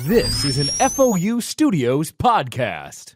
This is an FOU Studios podcast.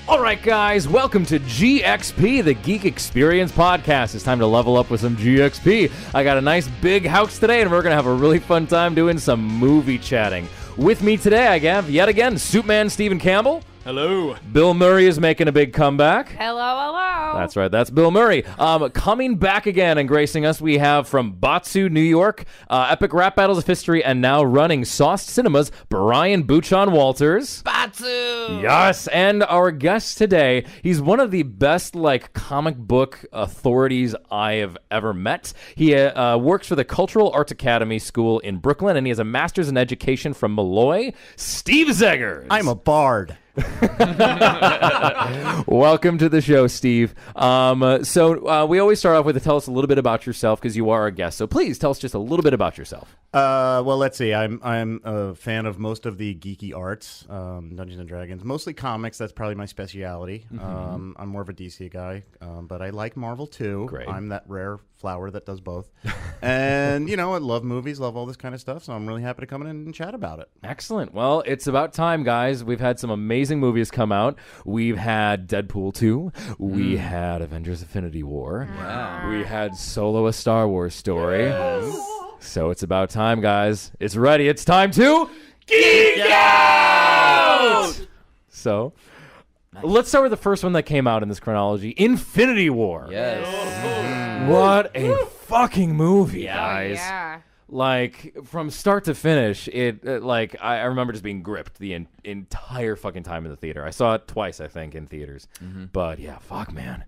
All right, guys, welcome to GXP, the Geek Experience Podcast. It's time to level up with some GXP. I got a nice big house today, and we're going to have a really fun time doing some movie chatting. With me today, I have, yet again, Suitman Stephen Campbell. Hello. Bill Murray is making a big comeback. Hello, hello. That's right, that's Bill Murray. Coming back again and gracing us, we have from Batsu, New York, Epic Rap Battles of History, and now running Sauced Cinemas, Brian Buchan Walters. Batsu! Yes, and our guest today, he's one of the best, comic book authorities I have ever met. He works for the Cultural Arts Academy School in Brooklyn, and he has a master's in education from Malloy. Steve Zegers. I'm a bard. Welcome to the show, Steve. So we always start off with tell us a little bit about yourself because you are our guest. So please tell us just a little bit about yourself. Well, let's see. I'm a fan of most of the geeky arts, Dungeons and Dragons, mostly comics. That's probably my speciality. I'm more of a DC guy, but I like Marvel too. Great. I'm that rare flower that does both. And I love movies, love all this kind of stuff. So I'm really happy to come in and chat about it. Excellent. Well, it's about time, guys. We've had some amazing movies come out. We've had Deadpool 2. We had Avengers Infinity War. Wow. We had Solo, a Star Wars story. So it's about time, guys. It's ready. It's time to Geek Out! So let's start with the first one that came out in this chronology, Infinity War. Yes. What a fucking movie, guys. Yeah. From start to finish, I remember just being gripped the entire fucking time in the theater. I saw it twice, I think, in theaters. But yeah, fuck, man.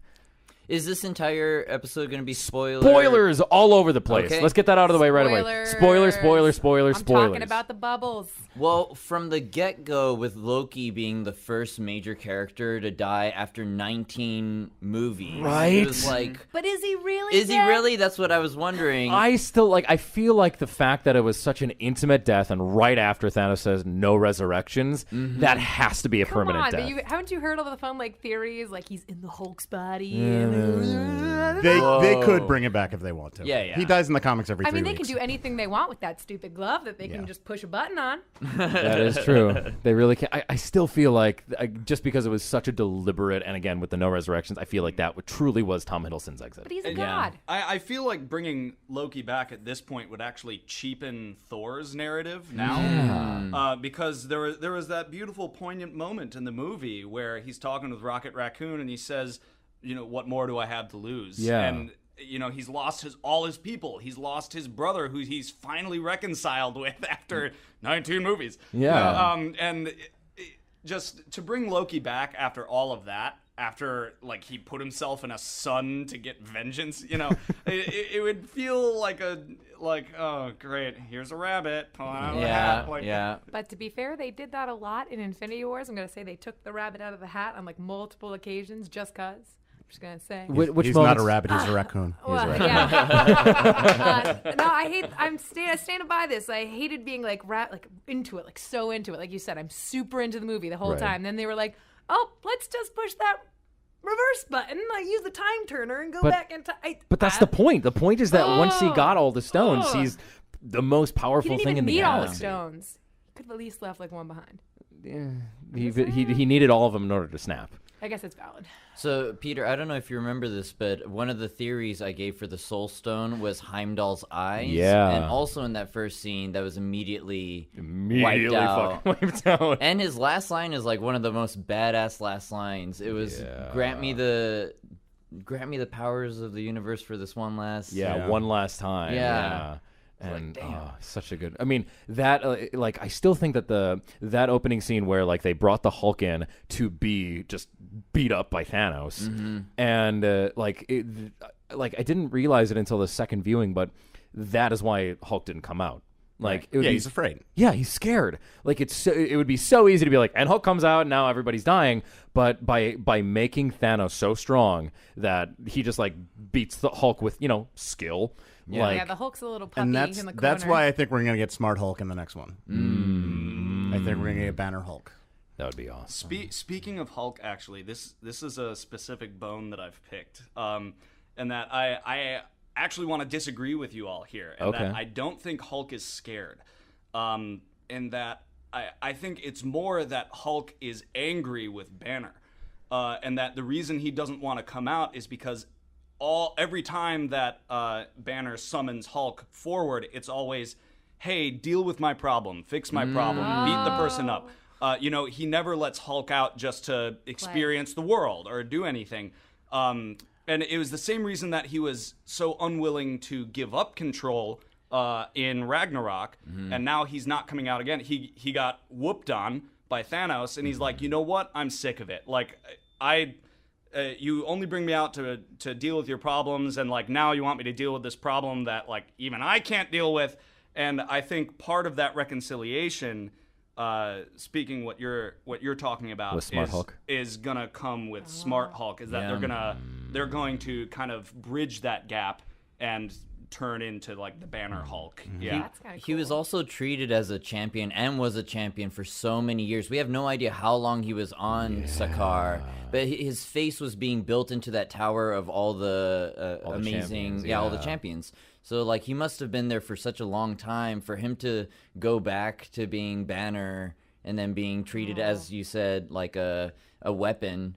Is this entire episode going to be Spoilers all over the place. Okay. Let's get that out of the way right away. Spoilers. I'm talking about the bubbles. Well, from the get-go, with Loki being the first major character to die after 19 movies. Right. It was like... But is he really Is he really? That's what I was wondering. I feel like the fact that it was such an intimate death and right after Thanos says no resurrections, that has to be a permanent death. But haven't you heard all the fun theories? Like he's in the Hulk's body. They could bring it back if they want to. Yeah. He dies in the comics every 3 weeks. They can do anything they want with that stupid glove that they can just push a button on. That is true. They really can. I still feel like, just because it was such a deliberate, and again, with the no resurrections, I feel like that truly was Tom Hiddleston's exit. But he's a god. I feel like bringing Loki back at this point would actually cheapen Thor's narrative now. Because there was that beautiful, poignant moment in the movie where he's talking with Rocket Raccoon and he says, what more do I have to lose? Yeah. And he's lost all his people. He's lost his brother, who he's finally reconciled with after 19 movies. Yeah. Just to bring Loki back after all of that, after he put himself in a sun to get vengeance, it would feel like oh great, here's a rabbit. Yeah. But to be fair, they did that a lot in Infinity Wars. I'm going to say they took the rabbit out of the hat on multiple occasions just cause. I'm just going to say. He's not a rabbit, he's a raccoon. No, I'm standing by this. I hated being into it, so into it. Like you said, I'm super into the movie the whole time. Then they were like, oh, let's just push that reverse button, use the time turner and go back in time. But that's the point. The point is that once he got all the stones, he's the most powerful thing in the galaxy. He didn't even need all the stones. Could have at least left one behind. Yeah, he needed all of them in order to snap. I guess it's valid. So, Peter, I don't know if you remember this, but one of the theories I gave for the Soul Stone was Heimdall's eyes. Yeah. And also in that first scene, that was immediately wiped out. Fucking wiped out. And his last line is one of the most badass last lines. It was, grant me the powers of the universe for this one last... one last time. Yeah. And such a good. I mean, that I still think that that opening scene where they brought the Hulk in to be just beat up by Thanos, and I didn't realize it until the second viewing, but that is why Hulk didn't come out. Like it would be, he's afraid. Yeah, he's scared. Like it would be so easy to be like, and Hulk comes out and now everybody's dying. But by making Thanos so strong that he just like beats the Hulk with skill. Yeah. Like, the Hulk's a little puppy And in the corner. that's why I think we're gonna get Smart Hulk in the next one. I think we're gonna get Banner Hulk. that would be awesome. Speaking of Hulk, actually, this is a specific bone that I've picked, and that I actually want to disagree with you all here, and that I don't think Hulk is scared, and that I think it's more that Hulk is angry with Banner, and that the reason he doesn't want to come out is because every time that Banner summons Hulk forward, it's always, hey, deal with my problem, fix my problem, beat the person up. He never lets Hulk out just to experience the world or do anything. And it was the same reason that he was so unwilling to give up control in Ragnarok, and now he's not coming out again. He got whooped on by Thanos, and he's like, you know what? I'm sick of it. Like, you only bring me out to deal with your problems, and like now you want me to deal with this problem that like even I can't deal with. And I think part of that reconciliation, speaking what you're talking about, With Smart Hulk? is gonna come with Smart Hulk. Is that they're going to kind of bridge that gap and turn into like the Banner Hulk. Yeah. That's kind of cool. He was also treated as a champion and was a champion for so many years. We have no idea how long he was on Sakaar, but his face was being built into that tower of all the All the amazing, champions, all the champions. So like he must have been there for such a long time for him to go back to being Banner and then being treated as you said like a weapon,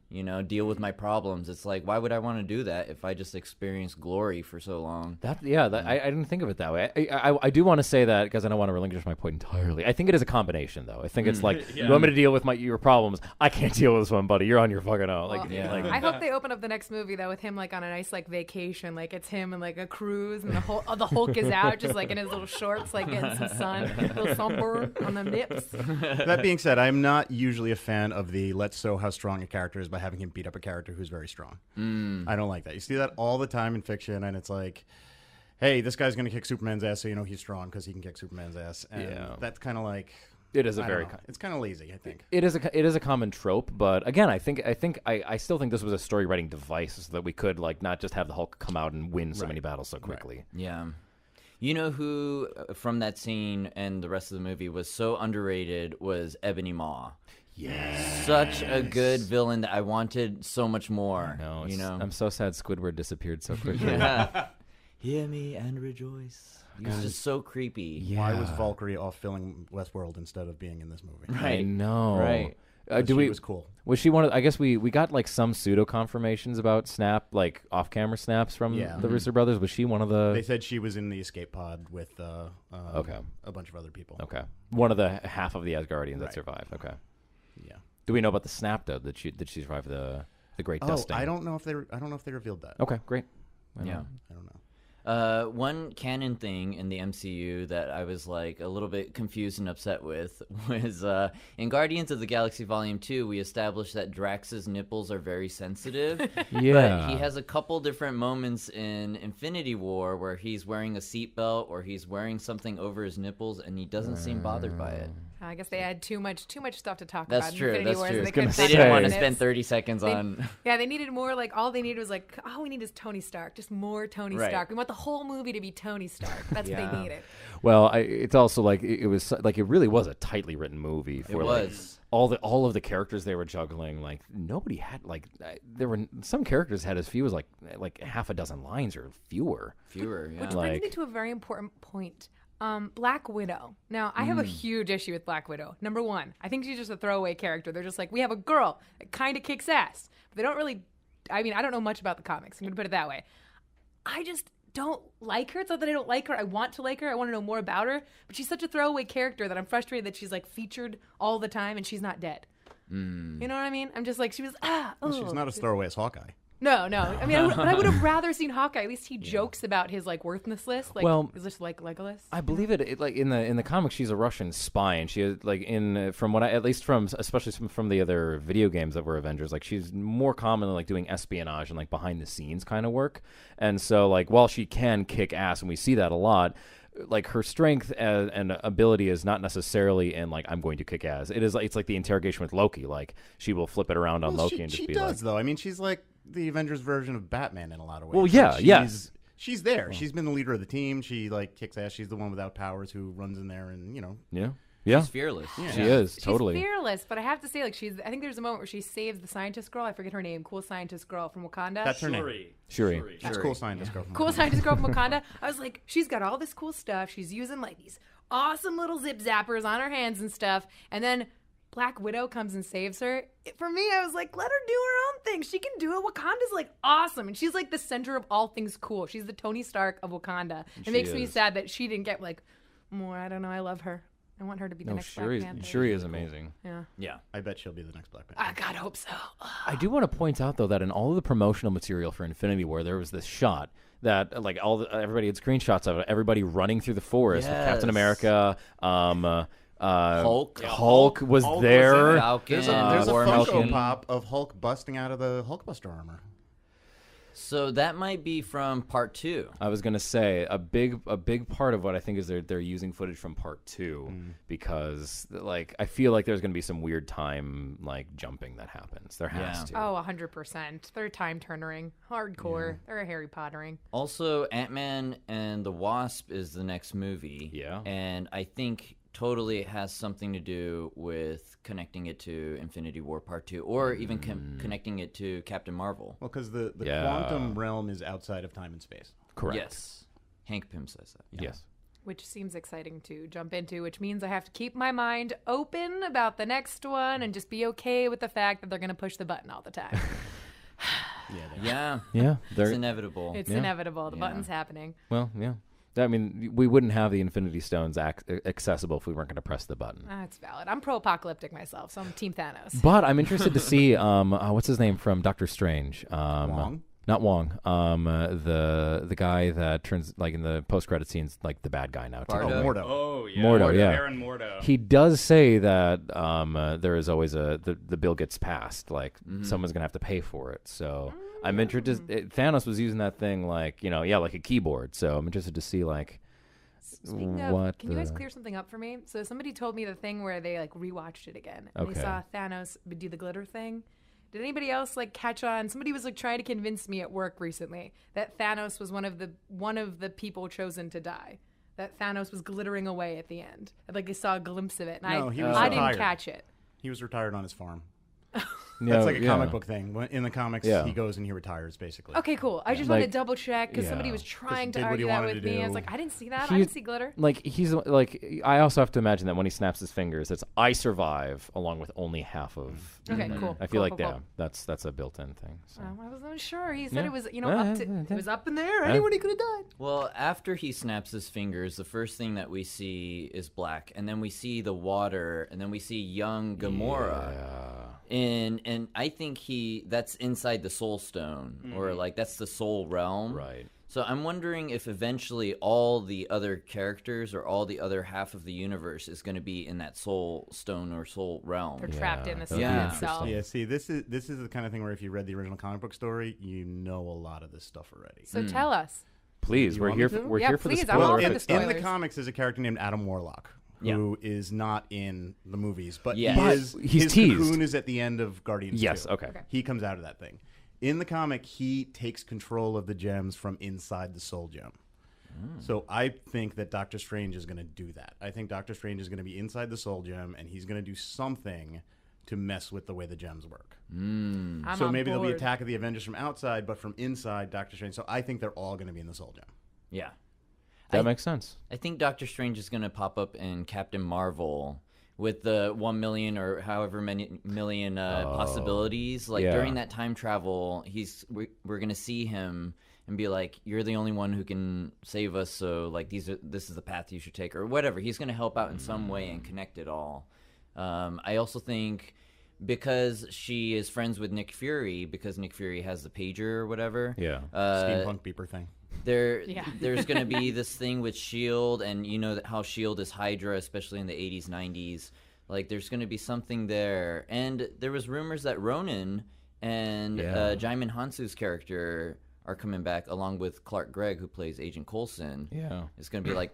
deal with my problems. It's like, why would I want to do that if I just experienced glory for so long? I didn't think of it that way. I do want to say that because I don't want to relinquish my point entirely. I think it is a combination, though. I think it's like, you want me to deal with your problems? I can't deal with this one, buddy. You're on your fucking own. I hope they open up the next movie though with him like on a nice like vacation, like it's him and like a cruise, and the Hulk is out just like in his little shorts, like getting some sun, a little sunburn on the nips. That being said, I'm not usually a fan of the let's show how strong a character is by having him beat up a character who's very strong. I don't like that. You see that all the time in fiction, and it's like, hey, this guy's going to kick Superman's ass, so he's strong because he can kick Superman's ass. And that's kind of like, it is it's kind of lazy, I think. It is a common trope, but again, I still think this was a story writing device so that we could like not just have the Hulk come out and win so many battles so quickly. Right. Yeah. You know who from that scene and the rest of the movie was so underrated was Ebony Maw. Yeah, such a good villain that I wanted so much more. No, I'm so sad Squidward disappeared so quickly. Hear me and rejoice. He was just so creepy. Yeah. Why was Valkyrie off filling Westworld instead of being in this movie? I know. Right. She was cool. Was she one of? I guess we got like some pseudo confirmations about Snap, like off camera snaps from the Russo brothers. Was she one of the? They said she was in the escape pod with a bunch of other people. Okay, one of the half of the Asgardians that survived. Okay. Yeah. Do we know about the Snap though? Did she survive the great dusting? I don't know if they revealed that. Okay, great. I don't know. One canon thing in the MCU that I was like a little bit confused and upset with was in Guardians of the Galaxy Volume 2, we established that Drax's nipples are very sensitive. But he has a couple different moments in Infinity War where he's wearing a seatbelt or he's wearing something over his nipples and he doesn't seem bothered by it. I guess they had too much stuff to talk That's about. True. Infinity That's Wars, true. They, couldn't They talk didn't about want to it. spend 30 seconds on. Yeah, they needed more. Like all they needed was like, all we need is Tony Stark, just more Tony Stark. We want the whole movie to be Tony Stark. That's what they needed. Well, it's also like it was like it really was a tightly written movie. For, It was. Like, all of the characters they were juggling. Like nobody had like there were some characters had as few as like half a dozen lines or fewer. Fewer, yeah. Which brings me to a very important point. Black Widow. Now, I have a huge issue with Black Widow. Number one, I think she's just a throwaway character. They're just like, we have a girl that kind of kicks ass. But they don't really, I don't know much about the comics. I'm going to put it that way. I just don't like her. It's not that I don't like her. I want to like her. I want to know more about her. But she's such a throwaway character that I'm frustrated that she's like featured all the time and she's not dead. You know what I mean? I'm just like, she was, She's not as throwaway as Hawkeye. No. I would have rather seen Hawkeye. At least he jokes about his like worthlessness. Like, is this like Legolas? I believe it. Like in the comics, she's a Russian spy, and she is like from what especially from the other video games that were Avengers. Like she's more commonly like doing espionage and like behind the scenes kind of work. And so like while she can kick ass, and we see that a lot. like her strength and ability is not necessarily in like I'm going to kick ass. It is like it's like the interrogation with Loki. Like she will flip it around on Loki and just she be does like, though. I mean, she's like the Avengers version of Batman in a lot of ways. Well, yeah, Like, yes. She's there. She's been the leader of the team. She like kicks ass. She's the one without powers who runs in there and yeah. She's fearless. She is She's totally. fearless, but I have to say, like, I think there's a moment where she saves the scientist girl. I forget her name. Cool scientist girl from Wakanda. That's her name. Shuri. That's cool scientist girl. From Cool Wakanda. scientist girl from Wakanda. I was like, she's got all this cool stuff. She's using like these awesome little zip zappers on her hands and stuff. And then Black Widow comes and saves her. For me, I was like, let her do her own thing. She can do it. Wakanda's like awesome. And she's like the center of all things cool. She's the Tony Stark of Wakanda. It makes me sad that she didn't get like more. I don't know. I love her. I want her to be the next Black Panther. Shuri is amazing. Yeah. I bet she'll be the next Black Panther. I God hope so. I do want to point out though that in all of the promotional material for Infinity War, there was this shot that like everybody had screenshots of it, everybody running through the forest. Yes. Captain America, Hulk. Hulk was Hulk was there. in it. Falcon. There's a War Funko Machine. Pop of Hulk busting out of the Hulkbuster armor. So that might be from part 2. I was gonna say a big part of what I think is they're using footage from part 2 because like I feel like there's gonna be some weird time like jumping that happens. There has to. Oh, 100%. They're time turnering. Hardcore. They're a Harry Pottering. Also, Ant-Man and the Wasp is the next movie. Yeah. And I think totally it has something to do with connecting it to Infinity War Part 2 or even connecting it to Captain Marvel. Well, because the Yeah. quantum realm is outside of time and space. Correct. Yes. Hank Pym says that. Yes. Which seems exciting to jump into, which means I have to keep my mind open about the next one and just be okay with the fact that they're going to push the button all the time. Yeah. Yeah. It's inevitable. It's inevitable. The button's happening. Well, yeah. I mean, we wouldn't have the Infinity Stones accessible if we weren't going to press the button. That's valid. I'm pro-apocalyptic myself, so I'm Team Thanos. But I'm interested to see what's his name from Doctor Strange? Wong? Not Wong. The guy that turns like in the post-credit scenes like the bad guy now. Bardo? Too. Mordo. Oh, yeah. Mordo, yeah. Aaron Mordo. He does say that there is always the bill gets passed, like someone's gonna have to pay for it. So I'm interested. Thanos was using that thing like like a keyboard. So I'm interested to see like Speaking what. of, can you guys clear something up for me? So somebody told me the thing where they like rewatched it again and Okay. they saw Thanos do the glitter thing. Did anybody else like catch on? Somebody was like trying to convince me at work recently that Thanos was one of the people chosen to die. That Thanos was glittering away at the end. Like they saw a glimpse of it, and No, he was I didn't retired. catch it. He was retired on his farm. No, That's like a yeah. comic book thing. In the comics, Yeah. he goes and he retires, basically. Okay, cool. I just Like- wanted to double check because somebody Yeah. was trying to did what he argue that wanted with to me. I was do. like, I didn't see that. I He's- didn't see glitter. Like he's like I also have to imagine that when he snaps his fingers, it's I survive along with only half of. Okay, cool. I feel Cool, like cool, cool. that's a built-in thing. So. I wasn't sure. He said Yeah. it was, Yeah, up to, yeah, it was up in there. Yeah. Anyone could have died. Well, after he snaps his fingers, the first thing that we see is black, and then we see the water, and then we see young Gamora. And I think that's inside the Soul Stone, or like that's the Soul Realm. Right. So I'm wondering if eventually all the other characters or all the other half of the universe is going to be in that Soul Stone or Soul Realm. They're trapped in the that'd city be Yeah. itself. Yeah, see, this is the kind of thing where if you read the original comic book story, you know a lot of this stuff already. So tell us. Please, You we're want here. me to? We're Yeah, here for please, the I'm all spoiler. for in, the spoilers. in the comics, there's a character named Adam Warlock who is not in the movies, but Yes. he But is. he's his teased. cocoon is at the end of Guardians. Yes. 2. Okay. He comes out of that thing. In the comic, he takes control of the gems from inside the Soul Gem. So I think that Doctor Strange is going to do that. I think Doctor Strange is going to be inside the Soul Gem, and he's going to do something to mess with the way the gems work. I'm So on maybe there'll be board. Attack of the Avengers from outside, but from inside Doctor Strange. So I think they're all going to be in the Soul Gem. Yeah. That I- makes sense. I think Doctor Strange is going to pop up in Captain Marvel with the 1 million or however many million possibilities. Like yeah. during that time travel, we're going to see him and be like, "You're the only one who can save us. So like this is the path you should take," or whatever. He's going to help out in some way and connect it all. I also think because she is friends with Nick Fury, because Nick Fury has the pager or whatever. Yeah. Steampunk beeper thing. There's going to be this thing with S.H.I.E.L.D., and you know how S.H.I.E.L.D. is Hydra, especially in the 80s, 90s. Like, there's going to be something there. And there was rumors that Ronan and Yeah. Jaimin Hansu's character are coming back, along with Clark Gregg, who plays Agent Coulson. Yeah. It's gonna be like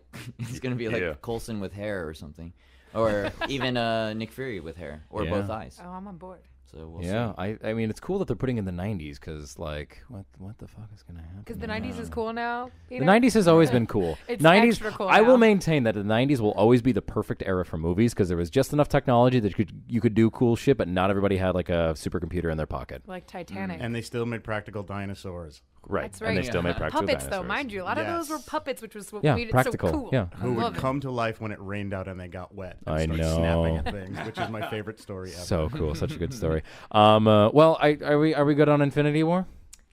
Coulson with hair or something, or even Nick Fury with hair or both eyes. Oh, I'm on board. So we'll Yeah, see. I mean, it's cool that they're putting in the 90s because, like, what the fuck is going to happen? Because the 90s is cool now. The 90s has always been cool. It's 90s, extra cool I will now. maintain that the 90s will always be the perfect era for movies because there was just enough technology that you could do cool shit, but not everybody had, like, a supercomputer in their pocket. Like Titanic. And they still made practical dinosaurs. Right. That's right. And they still made practical Puppets, dinosaurs. though, mind you. A lot of those were Yes. puppets, which was what Yeah, made it practical, so cool. yeah. I Who would love it. come to life when it rained out and they got wet. And I start know. snapping at things, which is my favorite story ever. So cool. Such a good story. Well, are we good on Infinity War?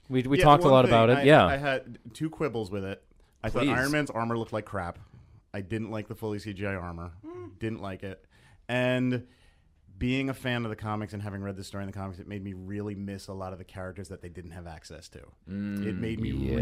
We Yeah, talked a one lot thing, about it. I had 2 quibbles with it. I Please. thought Iron Man's armor looked like crap. I didn't like the fully CGI armor. Didn't like it. And being a fan of the comics and having read the story in the comics, it made me really miss a lot of the characters that they didn't have access to. It made me really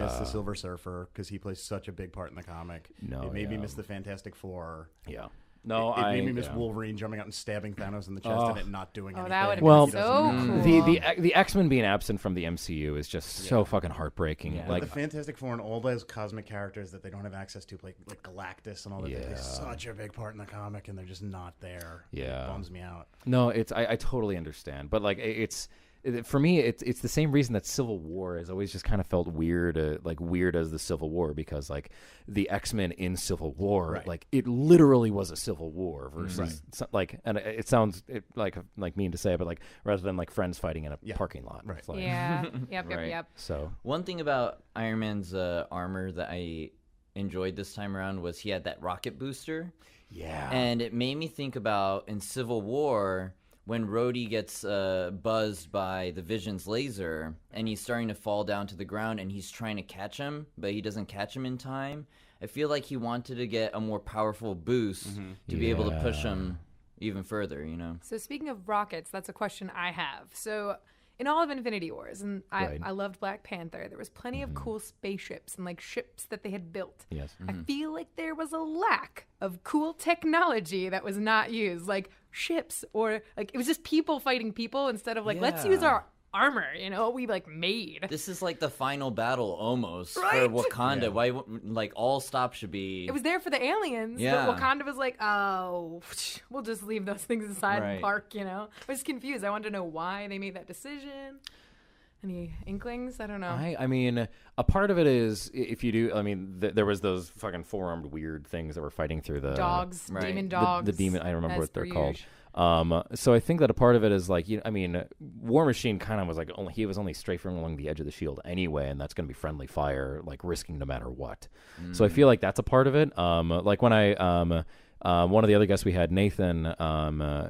miss the Silver Surfer because he plays such a big part in the comic. No, it made me yeah. miss the Fantastic Four. Yeah. No, It made me miss yeah. Wolverine jumping out and stabbing Thanos in the chest and it not doing anything. that would've Well, been so cool. the X-Men being absent from the MCU is just so fucking heartbreaking. Yeah. Like The Fantastic Four and all those cosmic characters that they don't have access to, like Galactus and all that, they play such a big part in the comic, and they're just not there. Yeah. It bums me out. No, it's I totally understand, but like for me, it's the same reason that Civil War has always just kind of felt weird, like weird as the Civil War, because like the X-Men in Civil War, Right. like it literally was a civil war versus like, and it sounds like mean to say, but like rather than like friends fighting in a parking lot, Right. It's like, Yeah. Yep, Right. yep. So One thing about Iron Man's armor that I enjoyed this time around was he had that rocket booster. yeah, And it made me think about in Civil War when Rhodey gets buzzed by the Vision's laser and he's starting to fall down to the ground and he's trying to catch him, but he doesn't catch him in time. I feel like he wanted to get a more powerful boost to be able to push him even further, you know? So speaking of rockets, that's a question I have. So in all of Infinity Wars, and Right. I loved Black Panther, there was plenty of cool spaceships and like ships that they had built. yes. I feel like there was a lack of cool technology that was not used, like ships, or like it was just people fighting people instead of like, let's use Yeah. our armor, you know, what we like made. This is like the final battle almost Right? for Wakanda. Why, like, all stops should be. It was there for the aliens, Yeah. but Wakanda was like, oh, we'll just leave those things aside Right. and park, you know? I was confused. I wanted to know why they made that decision. Any inklings? I don't know. I mean, a part of it is if you do. I mean, there was those fucking 4-armed weird things that were fighting through the Dogs, Right. demon the- dogs. The demon. I don't remember as what they're per called. usual. So I think that a part of it is like, I mean, War Machine kind of was like he was only strafing along the edge of the shield anyway, and that's going to be friendly fire, like risking no matter what. So I feel like that's a part of it. Like when one of the other guests we had, Nathan,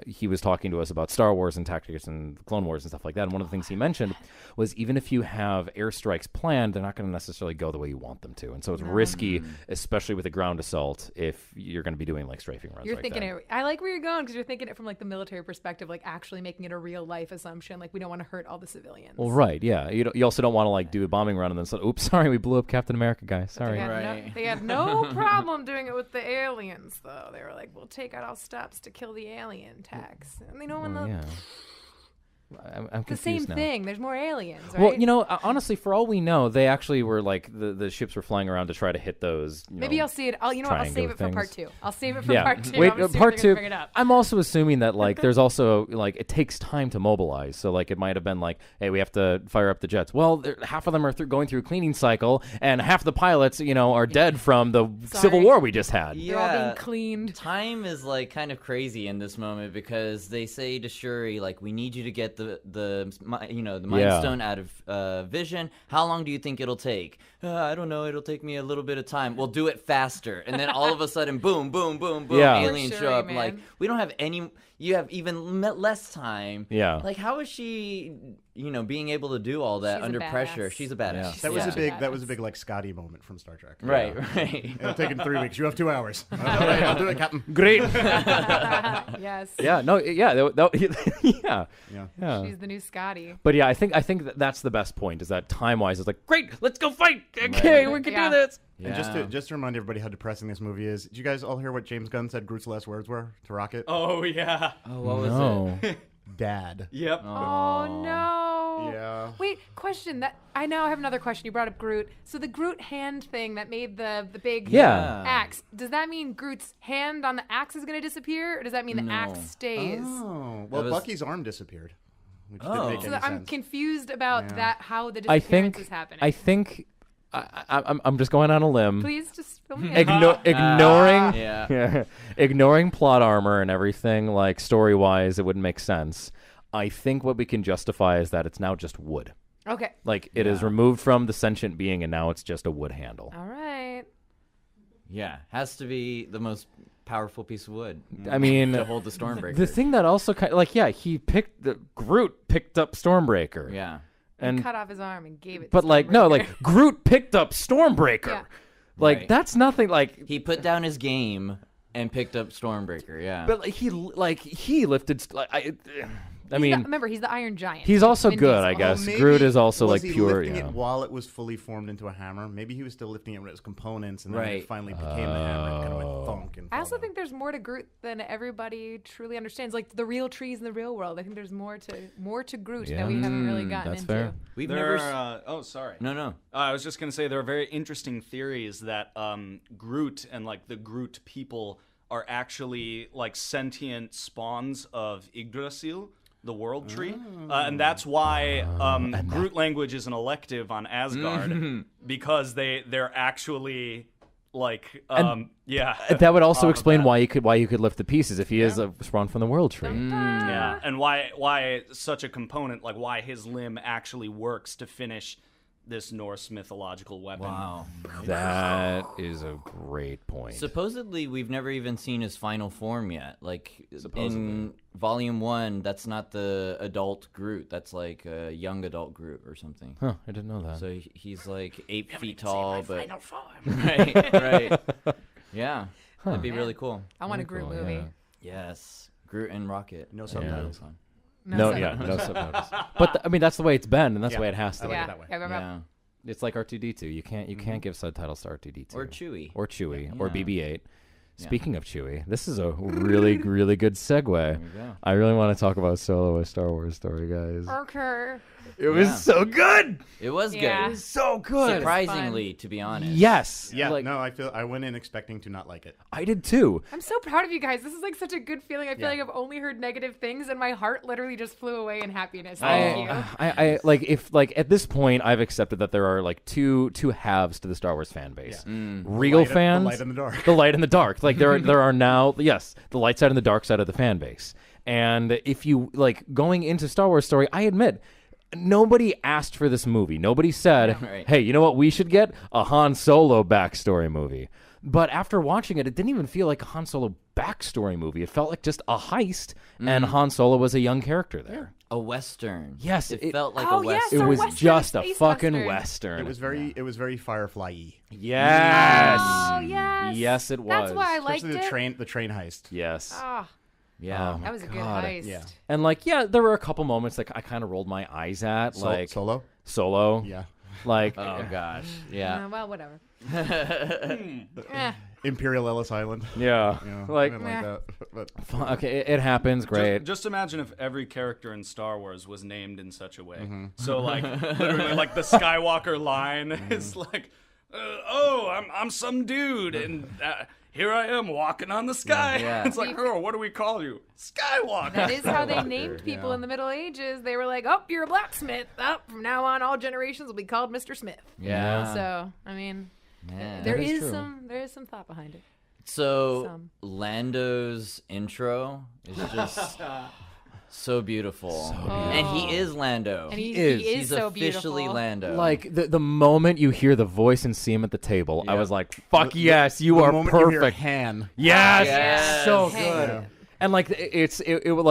he was talking to us about Star Wars and tactics and Clone Wars and stuff like that. And one of the things he mentioned was even if you have airstrikes planned, they're not going to necessarily go the way you want them to. And so it's risky, especially with a ground assault, if you're going to be doing like strafing runs. You're like thinking that. it. I like where you're going because you're thinking it from like the military perspective, like actually making it a real life assumption. Like we don't want to hurt all the civilians. Well, right, yeah. You also don't want to like do a bombing run and then say, "Oops, sorry, we blew up Captain America, guys. Sorry." They had no problem doing it with the aliens, though. They were like, "We'll take out all steps to kill the alien tax." And they know when Well, the yeah. I'm the same confused now. thing. There's more aliens, right? Well, you know, honestly, for all we know, they actually were like the ships were flying around to try to hit those. Maybe I'll see it. I'll save triangle it for part things. 2. I'll save it for Yeah. part 2. Wait, I'm assuming part they're 2. gonna bring it up. I'm also assuming that like there's also like it takes time to mobilize. So like it might have been like, hey, we have to fire up the jets. Well, half of them are going through a cleaning cycle, and half the pilots, are dead from the Civil War we just had. They're all being cleaned. Time is like kind of crazy in this moment because they say to Shuri, like, we need you to get the Mind Stone out of Vision. How long do you think it'll take? I don't know. It'll take me a little bit of time. We'll do it faster. And then all of a sudden, boom, boom, boom, boom, Yeah. aliens Shuri, show up. man. Like, we don't have any. You have even less time. Yeah. Like, how is she, being able to do all that She's a under pressure? badass. She's a badass. Yeah. That was Yeah. a big like Scotty moment from Star Trek. Right, right. It'll take him 3 weeks. You have 2 hours. All right, I'll do it, Captain. Great. Yes. Yeah. No. Yeah. Yeah. Yeah. She's the new Scotty. But yeah, I think that's the best point. Is that time-wise, it's like, great, let's go fight. Okay, we can Yeah. do this. And just to remind everybody how depressing this movie is, did you guys all hear what James Gunn said Groot's last words were to Rocket? Oh yeah. Oh, what was No. it? Dad. Yep. Oh no. Oh. Yeah. Wait, question. That I now have another question. You brought up Groot. So the Groot hand thing that made the big Yeah. axe. Does that mean Groot's hand on the axe is going to disappear, or does that mean the axe stays? Oh, well, was- Bucky's arm disappeared, which Oh. didn't make So any I'm sense. confused about that. How the I disappearance think. is happening. I think. I'm just going on a limb. Please just fill me in. Ignoring. Yeah. Ignoring plot armor and everything, like story wise, it wouldn't make sense. I think what we can justify is that it's now just wood. Okay. Like it is removed from the sentient being, and now it's just a wood handle. All right. Yeah, has to be the most powerful piece of wood I mean, to hold the Stormbreaker. the thing that also kind of like Groot picked up Stormbreaker. Yeah. and Cut off his arm and gave it. but to like no, Stormbreaker. like Groot picked up Stormbreaker. Yeah. Like Right. that's nothing. Like He put down his game and picked up Stormbreaker. Yeah. but like he lifted. I mean, remember, he's the Iron Giant. he's also Vin good, Diesel. I guess. Maybe Groot is also was like he pure. lifting Yeah. it while it was fully formed into a hammer. Maybe he was still lifting it when it was components, and then when Right. it finally became the hammer. It kind of went thunk. And I also fell think there's more to Groot than everybody truly understands. Like the real trees in the real world. I think there's more to Groot that we haven't really gotten that's into. fair. We've There never. are, oh, sorry. No. I was just going to say there are very interesting theories that Groot and like the Groot people are actually like sentient spawns of Yggdrasil, the world tree. And that's why Groot language is an elective on Asgard because they're actually like yeah. That would also explain why you could lift the pieces if he is a spawn from the world tree. Yeah, and why such a component, like why his limb actually works to finish this Norse mythological weapon. Wow. That is a great point. Supposedly, we've never even seen his final form yet. Like Supposedly. in Volume 1, that's not the adult Groot. That's like a young adult Groot or something. Huh, I didn't know that. So he's like 8 feet tall, but right. Yeah, that'd be really cool. I want a Groot cool, movie. yeah. Yes, Groot and Rocket. No subtitles. No subtitles. But I mean, that's the way it's been, and that's the way it has to I be. like Yeah. it that way. Yeah, It's like R2D2. You can't give subtitles to R2D2 or Chewie. or Chewie or Yeah. BB-8. Speaking of Chewie, this is a really really good segue. you go. I really want to talk about Solo, a Star Wars story, guys. Okay. It was Yeah. so good. Yeah. It was good. So good. Surprisingly, to be honest. Yes. Yeah, Like, no, I went in expecting to not like it. I did too. I'm so proud of you guys. This is like such a good feeling. I feel Yeah. like I've only heard negative things, and my heart literally just flew away in happiness. Thank you. I like if like at this point I've accepted that there are like two halves to the Star Wars fan base. Real fans, The light and the dark. the light and the dark. Like there are now the light side and the dark side of the fan base. And if you like going into Star Wars story, I admit nobody asked for this movie. Nobody said, Right. "Hey, you know what? We should get a Han Solo backstory movie." But after watching it, it didn't even feel like a Han Solo backstory movie. It felt like just a heist, and Han Solo was a young character there. A Western. Yes, it felt like Oh, a yes, Western. It a was Western, just a space fucking Western. Western. It was very Firefly-y. Yes. Oh yes. Yes, it was. That's why I liked Especially it. the train heist. Yes. Ah, Yeah. that was a good God. heist. Yeah. And like, yeah, there were a couple moments that I kind of rolled my eyes at, like Solo? Solo. Yeah. Like, Oh gosh. Yeah. Well, whatever. Eh. Imperial Ellis Island. yeah, Yeah, like, I didn't like that. But okay, it happens. Great. Just imagine if every character in Star Wars was named in such a way. So like literally like the Skywalker line is like, oh, I'm some dude and here I am walking on the sky. Yeah. It's like, oh, what do we call you? Skywalker. That is how they named people in the Middle Ages. They were like, "Oh, you're a blacksmith. Oh, from now on, all generations will be called Mr. Smith." Yeah. So, I mean, Yeah. there That is is true. there is some thought behind it. So Some. Lando's intro is just so beautiful. And he is Lando. And he is. is He's so officially beautiful. Lando. Like the moment you hear the voice and see him at the table, I Yeah. was like, "Fuck yes, you the are moment you hear perfect." Han. Yes, Yes. so Hey. good. Yeah. And like it would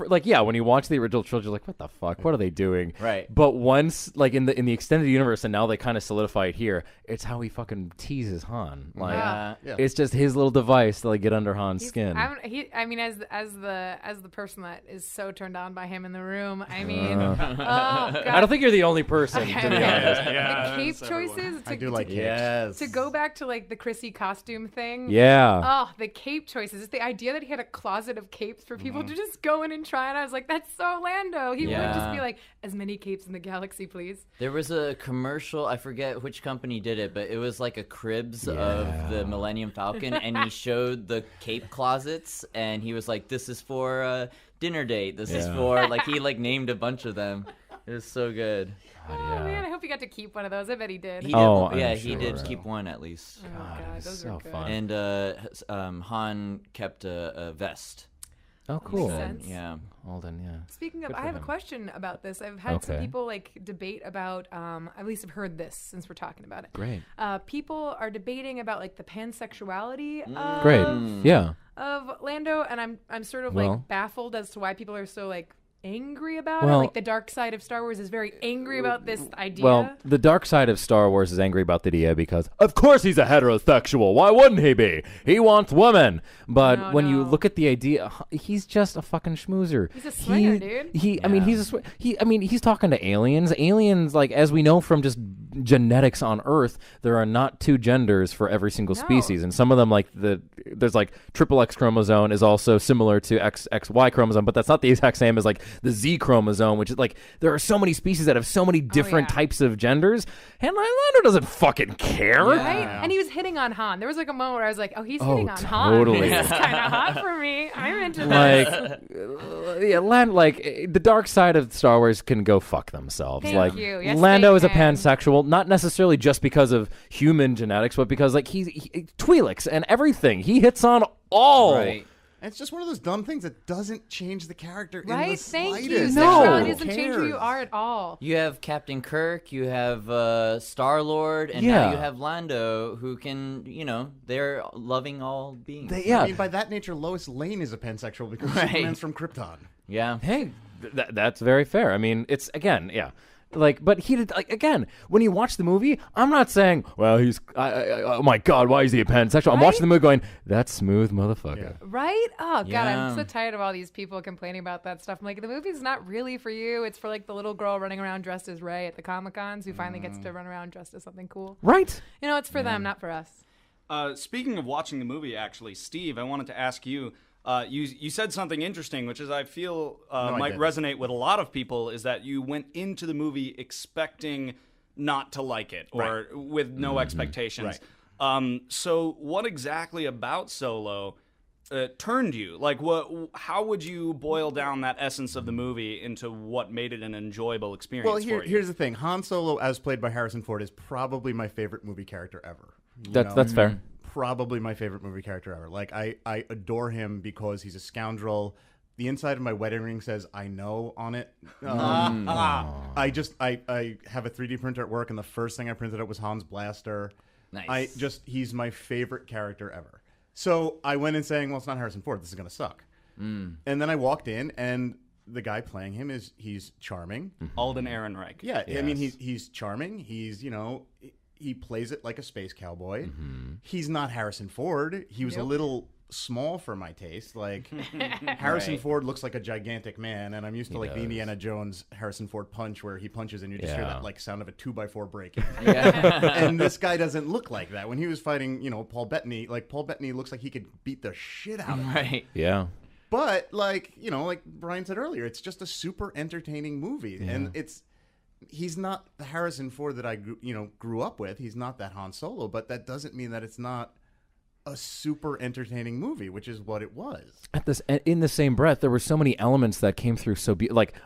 like yeah, when you watch the original trilogy, you're like, what the fuck? What are they doing? Right. But once like in the extended universe, and now they kind of solidify it here. It's how he fucking teases Han. Like Yeah. Yeah. it's just his little device to like get under Han's He's- skin. I mean, as the person that is so turned on by him in the room, I mean, oh god, I don't think you're the only person, to be honest. the cape choices. I do like capes. Yes. to go back to like the Chrissy costume thing. Yeah. Oh, the cape choices. It's the idea that he had a closet of of capes for people to just go in and try. And I was like, that's so Lando. He would just be like, as many capes in the galaxy, please. There was a commercial, I forget which company did it, but it was like a cribs of the Millennium Falcon, and he showed the cape closets, and he was like, this is for a dinner date. This is for, like, he like named a bunch of them. It was so good. Oh, man, I hope he got to keep one of those. I bet he did. He did, I'm he sure. did keep one at least. Oh, God, those so are good. fun. And Han kept a vest. Oh, cool. Makes sense. Yeah. Alden, yeah. Speaking of, Good I for have a him. question about this. I've had some Okay. people like debate about, at least I've heard this since we're talking about it. Great. People are debating about like the pansexuality Great. Yeah. of Lando, and I'm sort of Well- like baffled as to why people are so like angry about it. Well- Like the dark side of Star Wars is very angry about this idea. Well, the dark side of Star Wars is angry about the idea because, of course, he's a heterosexual. Why wouldn't he be? He wants women. But No, when you no. look at the idea, he's just a fucking schmoozer. He's a swinger, dude. I mean, he's talking to aliens. Aliens, like as we know from just genetics on Earth, there are not two genders for every single No. species, and some of them, like there's like triple X chromosome is also similar to XY chromosome, but that's not the exact same as like the Z chromosome, which is like there are so many species that have so many different yeah. types of genders, and Lando doesn't fucking care. Right? And he was hitting on Han. There was like a moment where I was like, oh, he's hitting on Han. totally. This is kind of hot for me. I'm into Like, this. the dark side of Star Wars can go fuck themselves. Thank like, you. Yes, Lando they is a can. pansexual, not necessarily just because of human genetics, but because like he Twi'leks and everything. He hits on all. Right. And it's just one of those dumb things that doesn't change the character in Right? the Thank slightest. you. No. Sexuality Who doesn't change who you are at all. You have Captain Kirk, you have Star-Lord, and Yeah. now you have Lando, who can, they're loving all beings. I mean, by that nature, Lois Lane is a pansexual because Right. Superman's from Krypton. Yeah. Hey, that's very fair. I mean, it's again, yeah. Like, but he did, like, again, when you watch the movie, I'm not saying, well, he's, oh my God, why is he a pansexual? I'm watching the movie going, that's smooth motherfucker. Right? Oh, God, Yeah. I'm so tired of all these people complaining about that stuff. I'm like, the movie's not really for you. It's for, like, the little girl running around dressed as Rey at the Comic-Cons who finally gets to run around dressed as something cool. Right? You know, it's for them, not for us. Speaking of watching the movie, actually, Steve, I wanted to ask you. You said something interesting, which is I feel might didn't. resonate with a lot of people, is that you went into the movie expecting not to like it or with no expectations. Right. So what exactly about Solo turned you? Like, how would you boil down that essence of the movie into what made it an enjoyable experience Well, for you? here's the thing. Han Solo, as played by Harrison Ford, is probably my favorite movie character ever. You know? That's fair. Probably my favorite movie character ever. Like, I adore him because he's a scoundrel. The inside of my wedding ring says "I know" on it. I have a 3D printer at work, and the first thing I printed up was Han's blaster. Nice. He's my favorite character ever. So I went in saying, well, it's not Harrison Ford. This is gonna suck. And then I walked in, and the guy playing him he's charming. Alden Ehrenreich. Yeah, I mean he's charming. He's he plays it like a space cowboy. He's not Harrison Ford. He was a little small for my taste. Like Harrison Ford looks like a gigantic man, and I'm used to like the Indiana Jones Harrison Ford punch where he punches and you just hear that like sound of a 2x4 breaking. And this guy doesn't look like that. When he was fighting, Paul Bettany, like Paul Bettany looks like he could beat the shit out of him. Right. Yeah. But like Brian said earlier, it's just a super entertaining movie, and he's not the Harrison Ford that I grew up with. He's not that Han Solo, but that doesn't mean that it's not a super entertaining movie, which is what it was. In the same breath, there were so many elements that came through so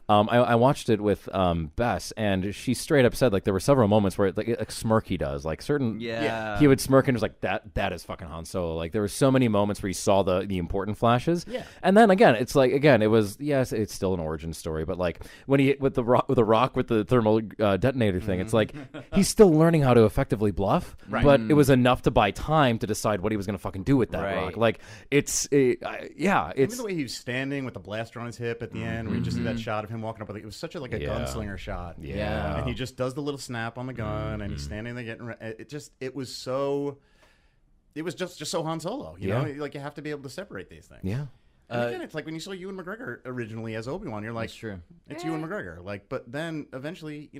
I watched it with Bess, and she straight up said like there were several moments where like a smirk he does, like certain he would smirk and was like that is fucking Han Solo. Like there were so many moments where you saw the important flashes. And then again, it's like it was it's still an origin story, but like when he with the rock with the thermal detonator thing, it's like he's still learning how to effectively bluff, but it was enough to buy time to decide what he was going to fucking do with that rock. Like it's Even the way he was standing with the blaster on his hip at the end, where you just see that shot of him walking up, it was such a gunslinger shot. Yeah. And he just does the little snap on the gun, and he's standing there getting. It was just so Han Solo. You know, like you have to be able to separate these things. Yeah. And again, it's like when you saw Ewan McGregor originally as Obi-Wan, you're like, That's true. it's Ewan McGregor. Like, but then eventually,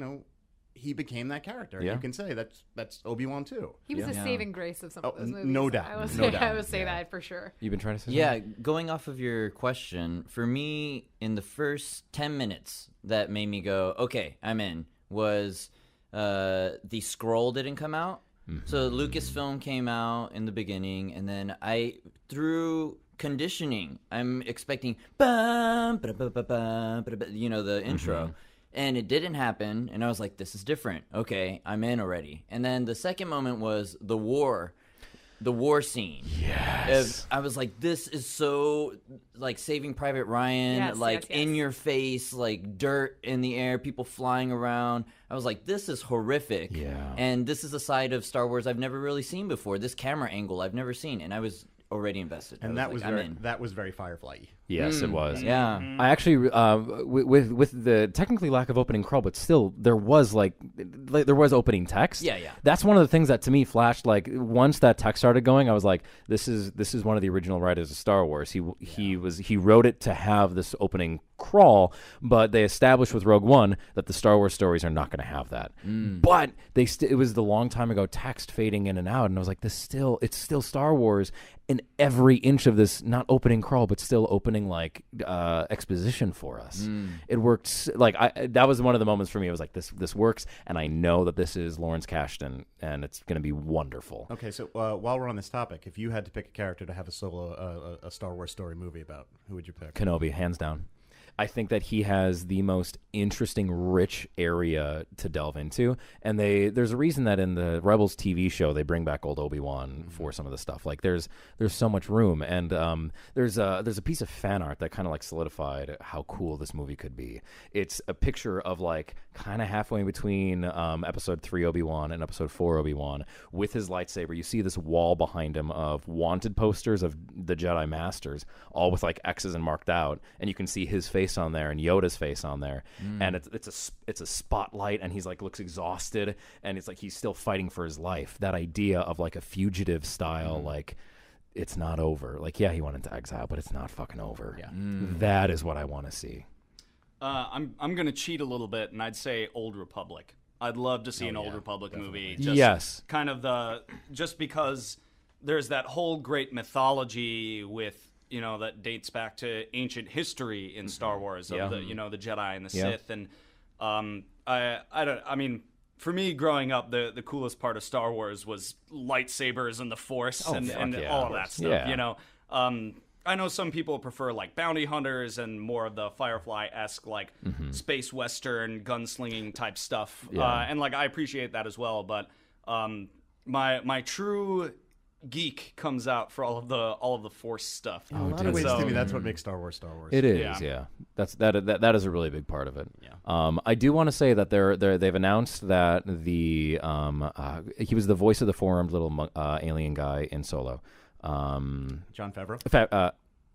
he became that character. Yeah. You can say that's Obi-Wan too. He was a saving grace of some of those movies. No doubt. I No doubt. would say that for sure. You've been trying to say Yeah, going off of your question, for me, in the first 10 minutes that made me go, okay, I'm in, was the scroll didn't come out. So Lucasfilm came out in the beginning, and then through conditioning, I'm expecting, the intro. And it didn't happen, and I was like, this is different. Okay, I'm in already. And then the second moment was the war scene. Yes. I was like, this is so, like, Saving Private Ryan, in your face, like, dirt in the air, people flying around. I was like, this is horrific. Yeah. And this is a side of Star Wars I've never really seen before. This camera angle I've never seen, and I was already invested. And that was very Firefly-y. Yes, it was. Yeah. I actually, with the technically lack of opening crawl, but still there was there was opening text. Yeah. That's one of the things that to me flashed. Like once that text started going, I was like, this is one of the original writers of Star Wars. He wrote it to have this opening crawl, but they established with Rogue One that the Star Wars stories are not going to have that. But it was the long time ago text fading in and out, and I was like, it's still Star Wars in every inch of this, not opening crawl, but still opening exposition for us. It worked. That was one of the moments for me. I was like, this works, and I know that this is Lawrence Kasdan, and it's going to be wonderful. Okay, so while we're on this topic, if you had to pick a character to have a solo a Star Wars story movie about, who would you pick? Kenobi, hands down. I think that he has the most interesting, rich area to delve into, and there's a reason that in the Rebels TV show they bring back old Obi-Wan for some of the stuff. Like there's so much room, and there's a piece of fan art that kind of like solidified how cool this movie could be. It's a picture of like kind of halfway between Episode 3 Obi-Wan and Episode 4 Obi-Wan with his lightsaber. You see this wall behind him of wanted posters of the Jedi Masters, all with like X's and marked out, and you can see his face on there and Yoda's face on there, and it's a spotlight, and he's like looks exhausted, and it's like he's still fighting for his life. That idea of like a fugitive style, like it's not over. Like he went into exile, but it's not fucking over. Yeah, that is what I want to see. I'm gonna cheat a little bit, and I'd say Old Republic. I'd love to see an Old Republic movie. Yes, kind of just because there's that whole great mythology with. That dates back to ancient history in Star Wars of the Jedi and the Sith, and I mean, for me growing up, the coolest part of Star Wars was lightsabers and the Force and all of that stuff. Yeah. I know some people prefer like bounty hunters and more of the Firefly-esque like space western gunslinging type stuff, and like I appreciate that as well. But my true geek comes out for all of the Force stuff. In a lot of ways, to me, that's what makes Star Wars Star Wars. It is, yeah. That is a really big part of it. Yeah. I do want to say that they've announced that he was the voice of the four-armed little alien guy in Solo. Jon Favreau.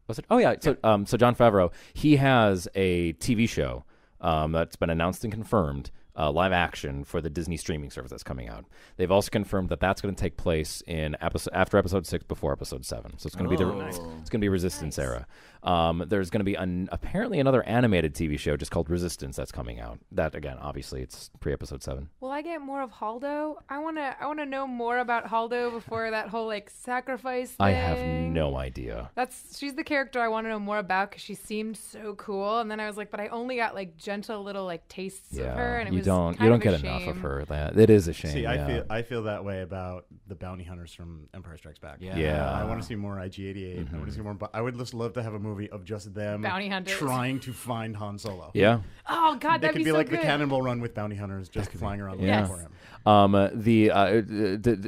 Was it? Oh yeah. So Jon Favreau, he has a TV show that's been announced and confirmed. Live action for the Disney streaming service that's coming out. They've also confirmed that that's going to take place in after Episode 6, before Episode 7. So it's going to be it's going to be Resistance era. There's going to be apparently another animated TV show just called Resistance that's coming out. That again, obviously, it's pre-Episode 7. Will I get more of Haldo? I wanna know more about Haldo before that whole like sacrifice thing. I have no idea. She's the character I want to know more about because she seemed so cool, and then I was like, but I only got like gentle little like tastes of her, and you don't get enough of her. It is a shame. See, I feel that way about the bounty hunters from Empire Strikes Back. Yeah. I want to see more IG-88. I want to see more. I would just love to have a movie of just them bounty hunters trying to find Han Solo. Yeah. Oh God, that'd could be so like good. the Cannonball Run with bounty hunters just flying around looking for him.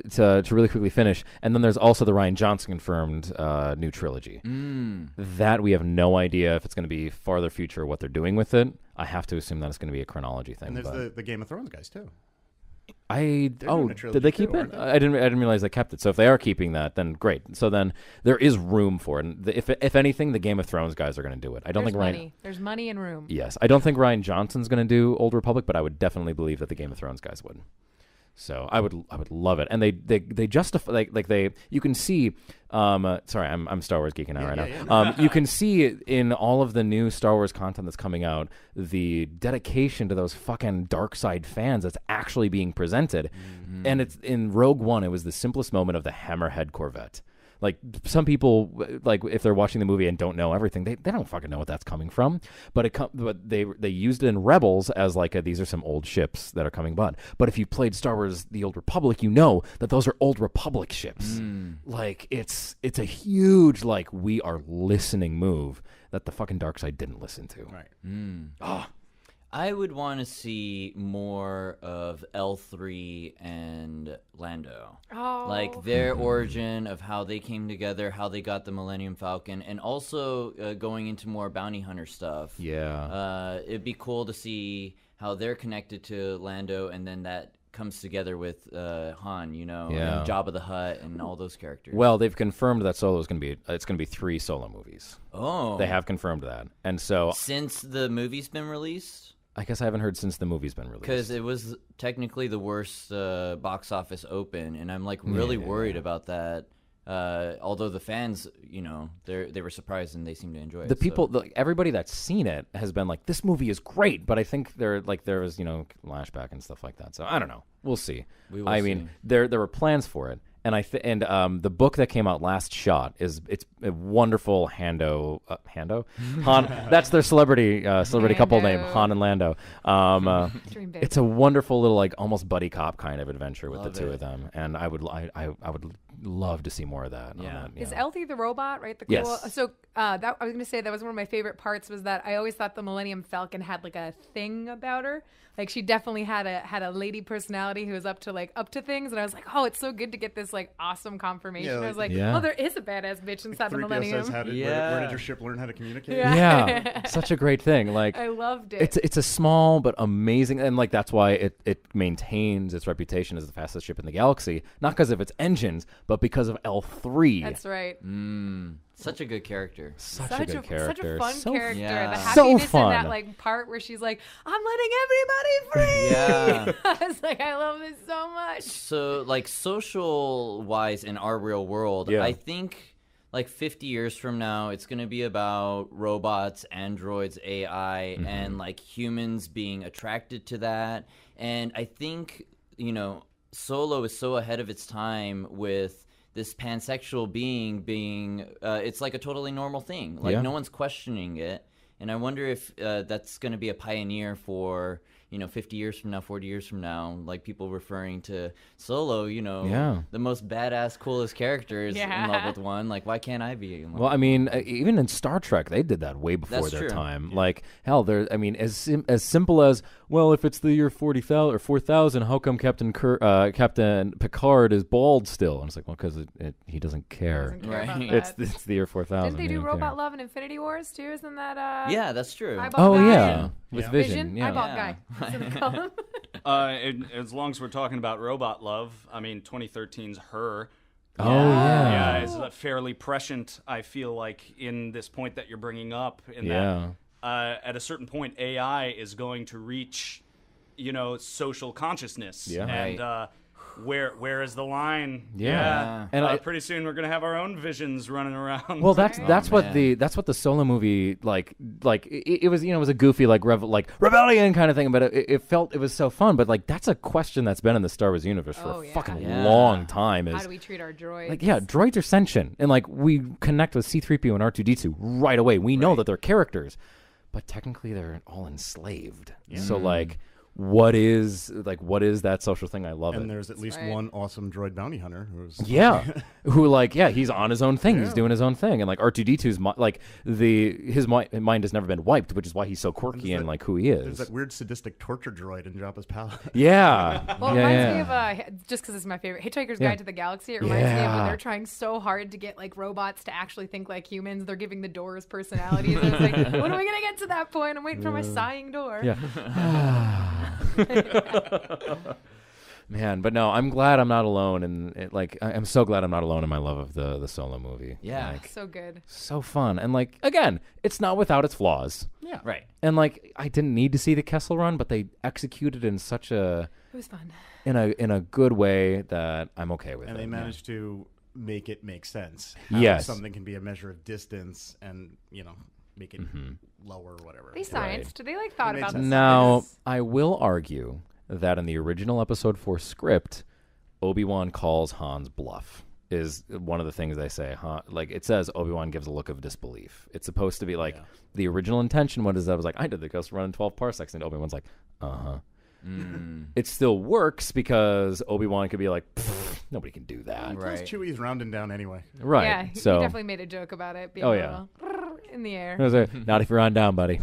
To really quickly finish, and then there's also the Rian Johnson confirmed new trilogy. That we have no idea if it's going to be farther future or what they're doing with it. I have to assume that it's going to be a chronology thing. And there's the Game of Thrones guys too. Did they keep it? I didn't realize they kept it. So if they are keeping that, then great. So then there is room for it. And if anything, the Game of Thrones guys are going to do it. There's money and room. Yes, I don't think Rian Johnson's going to do Old Republic, but I would definitely believe that the Game of Thrones guys would. So I would love it, and they justify you can see. Sorry, I'm Star Wars geeking out right now. You can see in all of the new Star Wars content that's coming out the dedication to those fucking dark side fans that's actually being presented, and it's in Rogue One. It was the simplest moment of the Hammerhead Corvette. Like, some people, like, if they're watching the movie and don't know everything, they don't fucking know what that's coming from. But they used it in Rebels as like these are some old ships that are coming but if you played Star Wars: The Old Republic, you know that those are Old Republic ships. Like, it's a huge, like, we are listening move that the fucking dark side didn't listen to. Right. I would want to see more of L3 and Lando. Like, their origin of how they came together, how they got the Millennium Falcon, and also going into more bounty hunter stuff. Yeah. It'd be cool to see how they're connected to Lando, and then that comes together with Han, you know, and Jabba the Hutt and all those characters. Well, they've confirmed that Solo's going to be 3 Solo movies. Oh. They have confirmed that. And so Since the movie's been released? I guess I haven't heard since the movie's been released. Because it was technically the worst box office open, and I'm like really worried about that. Although the fans, you know, they were surprised and they seem to enjoy it. The people, everybody that's seen it has been like, this movie is great, but I think there was, you know, lashback and stuff like that. So I don't know. We'll see. I mean, there were plans for it. And the book that came out last shot it's a wonderful Han. That's their celebrity couple name, Han and Lando. It's a wonderful little, like, almost buddy cop kind of adventure with the two of them, and I would love to see more of that. Yeah. Is Elthie the robot, right? The cool. Yes. So I was going to say that was one of my favorite parts, was that I always thought the Millennium Falcon had like a thing about her. Like, she definitely had a lady personality who was up to things, and I was like, oh, it's so good to get this like awesome confirmation. Yeah, I was like, yeah. oh, there is a badass bitch inside the 3PO Millennium. says, where did your ship learn how to communicate? Yeah, such a great thing. Like, I loved it. It's a small but amazing, and like that's why it maintains its reputation as the fastest ship in the galaxy, not because of its engines, but because of L3. That's right. Such a good character. Such a good character. Such a fun character. Yeah. The So happiness fun. in that like part where she's like, I'm letting everybody free. Yeah. I was like, I love this so much. So, like, social-wise in our real world, I think, like, 50 years from now, it's going to be about robots, androids, AI, and, like, humans being attracted to that. And I think, you know, Solo is so ahead of its time with this pansexual being it's like a totally normal thing. Like, no one's questioning it. And I wonder if that's going to be a pioneer for, you know, 50 years from now, 40 years from now, like, people referring to Solo, you know, the most badass, coolest character is in love with one. Like, why can't I be in love? Well, I mean, even in Star Trek, they did that way before That's their true. time. Like, hell, I mean, as simple as, well, if it's the year 40,000 or 4,000, how come Captain Picard is bald still? And it's like, well, because he doesn't care. Right. It's the year 4,000. Didn't they He do don't Robot care. Love and Infinity Wars too? Isn't that Yeah, that's true. Eyeball Oh guy? yeah, with Vision. Yeah. Eyeball Yeah. guy. That's what they call him. As long as we're talking about robot love, I mean, 2013's Her. Oh yeah. Yeah, it's fairly prescient, I feel like, in this point that you're bringing up. In that, at a certain point, AI is going to reach, you know, social consciousness. Yeah. And where is the line? Yeah. And And pretty soon we're gonna have our own visions running around. Well, that's what man. that's what the Solo movie like it was, you know, it was a goofy like rebellion kind of thing, but it was so fun. But like, that's a question that's been in the Star Wars universe for a fucking long time. How Is do we treat our droids? like, droids are sentient, and like we connect with C-3PO and R2-D2 right away. We know that they're characters, but technically they're all enslaved. So like, what is that social thing? I love it. And there's at least one awesome droid bounty hunter who's who like he's on his own thing. He's doing his own thing, and like R2-D2's like his mind has never been wiped, which is why he's so quirky and like who he there's is. that weird sadistic torture droid in Jabba's palace. Yeah. Well, it reminds me of just because it's my favorite, Hitchhiker's Guide to the Galaxy. It reminds me of when they're trying so hard to get like robots to actually think like humans. They're giving the doors personalities. And it's like, when are we gonna get to that point? I'm waiting for my sighing door. Yeah. Man, but no, I'm glad I'm not alone, and I'm so glad I'm not alone in my love of the Solo movie. Yeah. Like, So good. so fun, and like again, it's not without its flaws. Yeah. Right. And like I didn't need to see the Kessel Run, but they executed in such a It was fun. in a good way that I'm okay with And it. they managed to make it make sense. Yes. Something can be a measure of distance and, make it lower or whatever. They scienced. They like thought It made about sense. this. Now, I will argue that in the original Episode 4 script, Obi-Wan calls Han's bluff. Is one of the things they say. Like it says, Obi-Wan gives a look of disbelief. It's supposed to be like the original intention. What is that? Was like, I did the Kessel Run in 12 parsecs, and Obi-Wan's like, It still works because Obi-Wan could be like, nobody can do that. Plus, Chewie's rounding down anyway. Right. Yeah, So, he definitely made a joke about it being Oh, a yeah. little in the air. I was like, not if you're on down, buddy.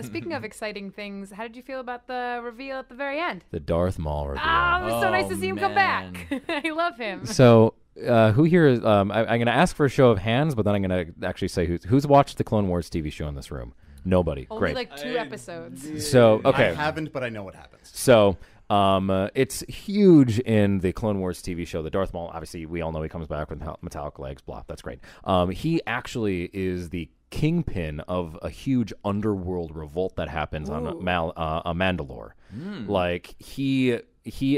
Speaking of exciting things, how did you feel about the reveal at the very end? The Darth Maul reveal. Oh, it was so nice to Oh, see him come back. I love him. So, who here is? I'm going to ask for a show of hands, but then I'm going to actually say who's watched the Clone Wars TV show in this room. Nobody. Only Great. like 2 episodes. So, I okay. haven't, but I know what happens. So, it's huge in the Clone Wars TV show. The Darth Maul, obviously, we all know he comes back with metallic legs. Blah, that's great. He actually is the kingpin of a huge underworld revolt that happens on Mandalore. Like he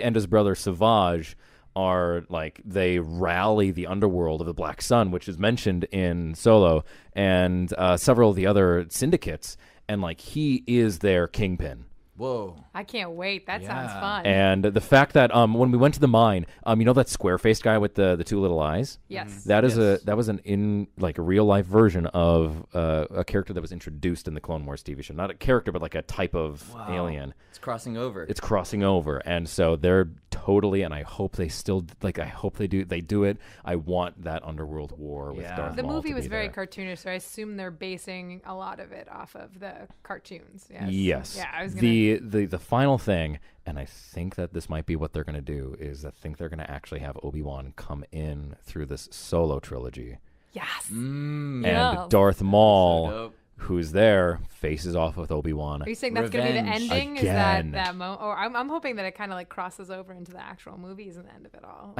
and his brother Savage are like they rally the underworld of the Black Sun, which is mentioned in Solo, and several of the other syndicates, and like he is their kingpin. Whoa. I can't wait. That sounds fun. And the fact that when we went to the mine, you know that square-faced guy with the 2 little eyes? Yes. That is that was a real life version of a character that was introduced in the Clone Wars TV show. Not a character, but like a type of alien. It's crossing over. It's crossing over, and so they're totally. And I hope they still I hope they do it. I want that underworld war with Darth The Maul movie to was be very there. cartoonish, so I assume they're basing a lot of it off of the cartoons. Yes. Yes. Yeah, I was gonna. The final thing, and I think that this might be what they're going to do, is I think they're going to actually have Obi-Wan come in through this Solo trilogy. Yes. And Yeah. Darth Maul, dope. who's there, faces off with Obi-Wan. Are you saying that's going to be the Revenge. ending? Again. Is that moment? Or I'm hoping that it kind of like crosses over into the actual movies and the end of it all.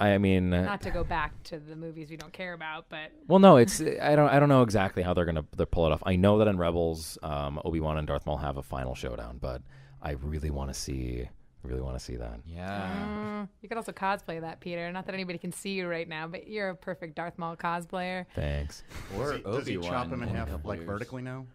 I mean, Not to go back to the movies we don't care about, but well, no, it's I don't know exactly how they're pull it off. I know that in Rebels, Obi-Wan and Darth Maul have a final showdown, but I really want to see that. Yeah. you could also cosplay that, Peter. Not that anybody can see you right now, but you're a perfect Darth Maul cosplayer. Thanks. Or Does he Obi-Wan chop him in half a couple like years. vertically now?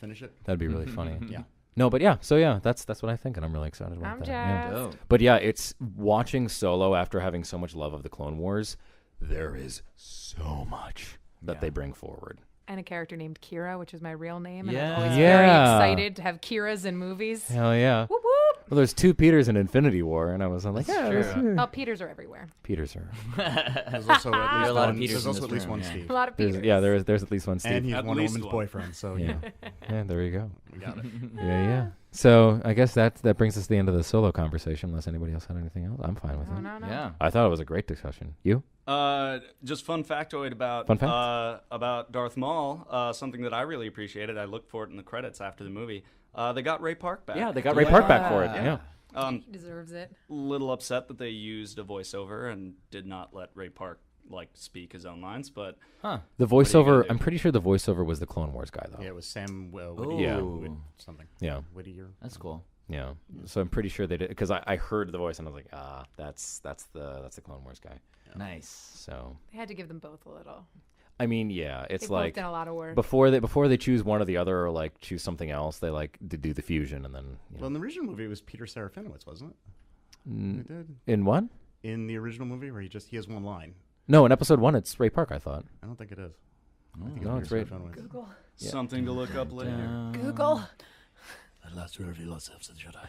Finish it. That'd be really funny. Yeah. No, but yeah. So yeah, that's what I think, and I'm really excited about I'm that. jazzed. Dope. But yeah, it's watching Solo after having so much love of the Clone Wars. There is so much that they bring forward. And a character named Kira, which is my real name. And Yeah. I'm always very Yeah. excited to have Kiras in movies. Hell yeah. Whoop whoop. Well, there's 2 Peters in Infinity War, and I was like, yeah, true. Oh, Peters are everywhere. Peters are. There's also at least a lot of one. Peters There's in also this at least room, one yeah. Steve. A lot of Peters. There's at least one Steve. And he's At Wonder least Woman's one. boyfriend, so yeah. Yeah, there you go. we got it. Yeah. So I guess that brings us to the end of the Solo conversation. Unless anybody else had anything else, I'm fine with it. No. Yeah. I thought it was a great discussion. You? Just fun factoid about Fun fact? about Darth Maul. Something that I really appreciated. I looked for it in the credits after the movie. They got Ray Park back. Yeah, they got Ray Park back for it. Yeah. He deserves it. Little upset that they used a voiceover and did not let Ray Park speak his own lines, but The voiceover. gonna do? I'm pretty sure the voiceover was the Clone Wars guy though. Yeah, it was Sam Ooh. Whittier. Something. Yeah. Whittier. That's cool. Yeah. So I'm pretty sure they did because I heard the voice and I was like, that's the Clone Wars guy. Nice. So They had to give them both a little. I mean, yeah, it's They like both did a lot of work. before they choose one or the other or like choose something else, they like to do the fusion and then. You know. Well, in the original movie, it was Peter Serafinowicz, wasn't it? Who did? In what? In the original movie, where he has one line. No, in episode 1, it's Ray Park. I thought. I don't think it is. I think no, it's Peter Ray- Serafinowicz. Google. something to look up later. Google. At last we reveal ourselves to the Jedi.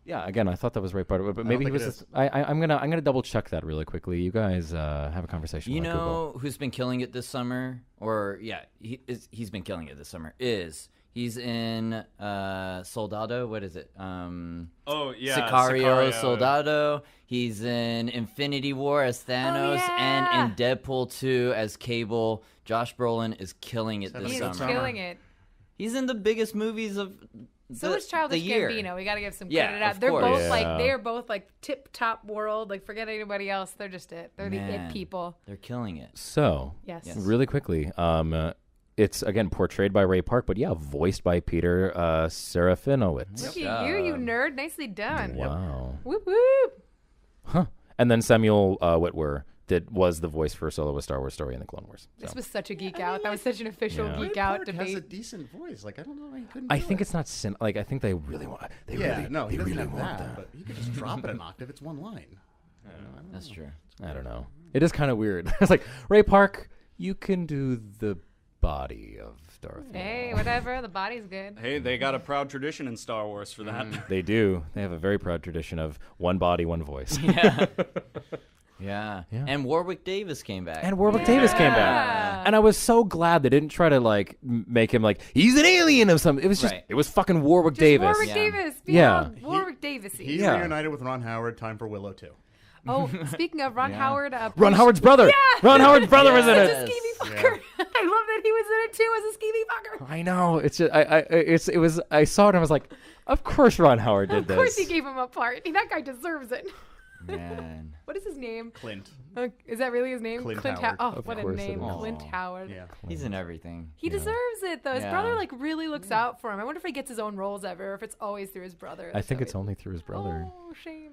Yeah, again, I thought that was Ray Park, but don't maybe he think was. it I'm gonna double check that really quickly. You guys have a conversation. You on Google. know who's been killing it this summer? Or yeah, he's been killing it this summer. He's in Soldado? What is it? Oh yeah, Sicario Soldado. He's in Infinity War as Thanos yeah. and in Deadpool 2 as Cable. Josh Brolin is killing it this He's summer. killing it. He's in the biggest movies of So is Childish year. Gambino. We got to give some Yeah, credit out. of They're course. both Yeah. they're both like tip top world. Like forget anybody else. They're just it. They're the Man. it people. They're killing it. So, Yes. really quickly, it's again portrayed by Ray Park, but voiced by Peter Serafinowicz. Look at you nerd. Nicely done. Wow. Whoop whoop. Huh. And then Samuel Witwer was the voice for Solo: A Star Wars Story in the Clone Wars. So. This was such a geek out. That was such an official Yeah. geek Ray out Park debate. has a decent voice. Like I don't know why he couldn't. I do think it. it's not like I think they really want. They Yeah, really, no, he they doesn't really have want that, but he could just drop it an octave. It's one line. That's true. I don't know. It is kind of weird. It's like Ray Park, you can do the body of Darth Maul. Hey, whatever. The body's good. Hey, they got a proud tradition in Star Wars for that. They do. They have a very proud tradition of one body, one voice. Yeah. Yeah. And Warwick Davis came back. And Warwick Davis came back. And I was so glad they didn't try to like make him like he's an alien of something. It was just Right. it was fucking Warwick Just Davis. Warwick Yeah. Davis. Yeah. Warwick Davisy. He Yeah. reunited with Ron Howard. Time for Willow too. Oh, speaking of Ron Howard. Ron Howard's brother. Yeah. Ron Howard's brother was in Such it. a skeevy fucker. I love that he was in it too as a skeevy fucker. I know. It's just it was I saw it and I was like, of course Ron Howard did Of course this. he gave him a part. I mean, that guy deserves it. Man. What is his name? Clint. Is that really his name? Clint Howard. Howard. Oh, Of what a course it name. is. Clint Howard. Yeah. He's in everything. He deserves it though. His Yeah. brother like really looks out for him. I wonder if he gets his own roles ever, or if it's always through his brother. I think it's only through his brother. Oh, shame.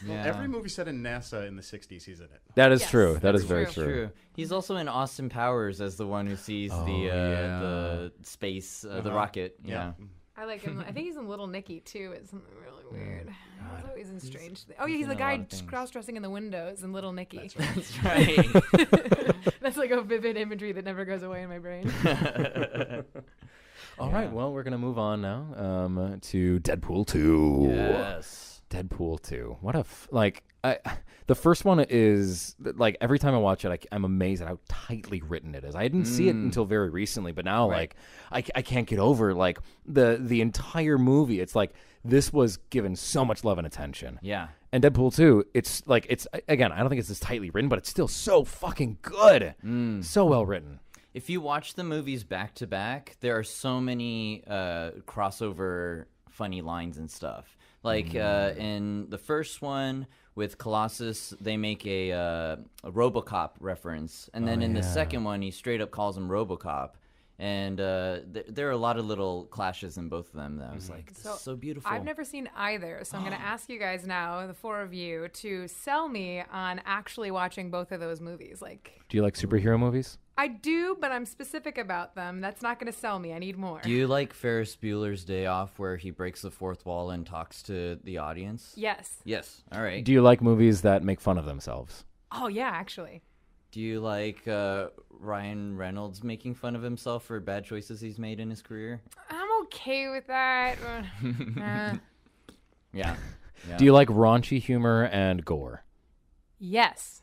Yeah. Every movie set in NASA in the '60s, he's in it. That is Yes, true. That that's is very true. true. True. He's also in Austin Powers as the one who sees the space, the rocket. Yeah. I like him. I think he's in Little Nicky too. It's something really weird. He's always in strange. Oh yeah, he's the in a guy lot of things. cross-dressing in the windows in Little Nicky. That's right. That's like a vivid imagery that never goes away in my brain. All right, well, we're going to move on now to Deadpool 2. Yes. Deadpool 2. What a the first one is like every time I watch it, I'm amazed at how tightly written it is. I didn't see it until very recently, but now like I can't get over like the entire movie. It's like this was given so much love and attention. Yeah. And Deadpool 2, it's again, I don't think it's as tightly written, but it's still so fucking good. So well written. If you watch the movies back to back, there are so many crossover funny lines and stuff. Like in the first one with Colossus, they make a RoboCop reference, and then in the second one, he straight up calls him RoboCop. And there are a lot of little clashes in both of them that I was like, this is so beautiful. I've never seen either, so I'm going to ask you guys now, the four of you, to sell me on actually watching both of those movies. Like, Do you like superhero movies? I do, but I'm specific about them. That's not going to sell me. I need more. Do you like Ferris Bueller's Day Off where he breaks the fourth wall and talks to the audience? Yes. Yes. All right. Do you like movies that make fun of themselves? Oh yeah, actually. Do you like Ryan Reynolds making fun of himself for bad choices he's made in his career? I'm okay with that. Yeah. Do you like raunchy humor and gore? Yes.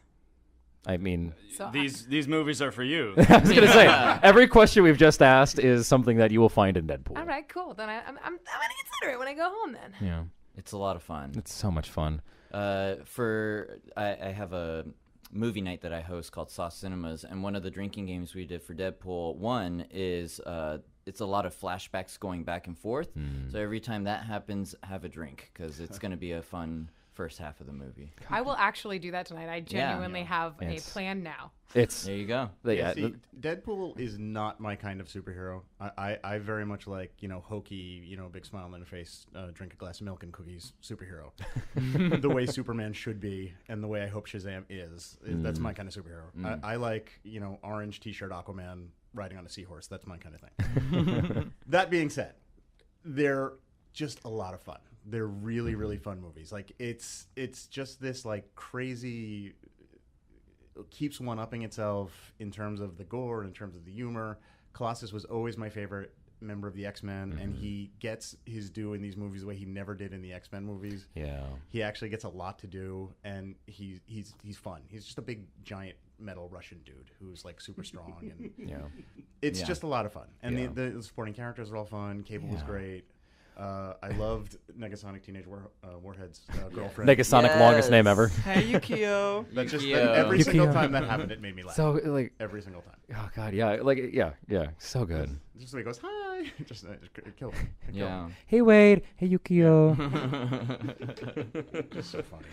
I mean, So These movies are for you. I was going to say, every question we've just asked is something that you will find in Deadpool. all right, cool. Then I'm going to consider it when I go home. Then. Yeah, It's a lot of fun. it's so much fun. I have a movie night that I host called Sauce Cinemas, and one of the drinking games we did for Deadpool 1 is it's a lot of flashbacks going back and forth. So every time that happens, have a drink because it's going to be a fun first half of the movie. I will actually do that tonight. I genuinely have a plan now. It's There you go. See, Deadpool is not my kind of superhero. I very much like, hokey, big smile on their face, drink a glass of milk and cookies superhero. The way Superman should be and the way I hope Shazam is. That's my kind of superhero. I like, orange t-shirt Aquaman riding on a seahorse. That's my kind of thing. That being said, they're just a lot of fun. They're really, really fun movies. Like it's just this like crazy, keeps one-upping itself in terms of the gore, in terms of the humor. Colossus was always my favorite member of the X-Men, and he gets his due in these movies the way he never did in the X-Men movies. yeah. He actually gets a lot to do, and he's fun. He's just a big, giant metal Russian dude who's like super strong, and Yeah. it's just a lot of fun. And Yeah. the supporting characters are all fun. Cable was great. I loved Negasonic Teenage Warhead's girlfriend. Negasonic, longest name ever. Hey, Yukio. That's just Yukio. every single Yukio. time that happened, it made me laugh. So like, Every single time. oh god, yeah, like yeah, so good. Just when he goes, hi. Just it killed me. It killed Yeah. me. Hey Wade, hey Yukio. It's so funny.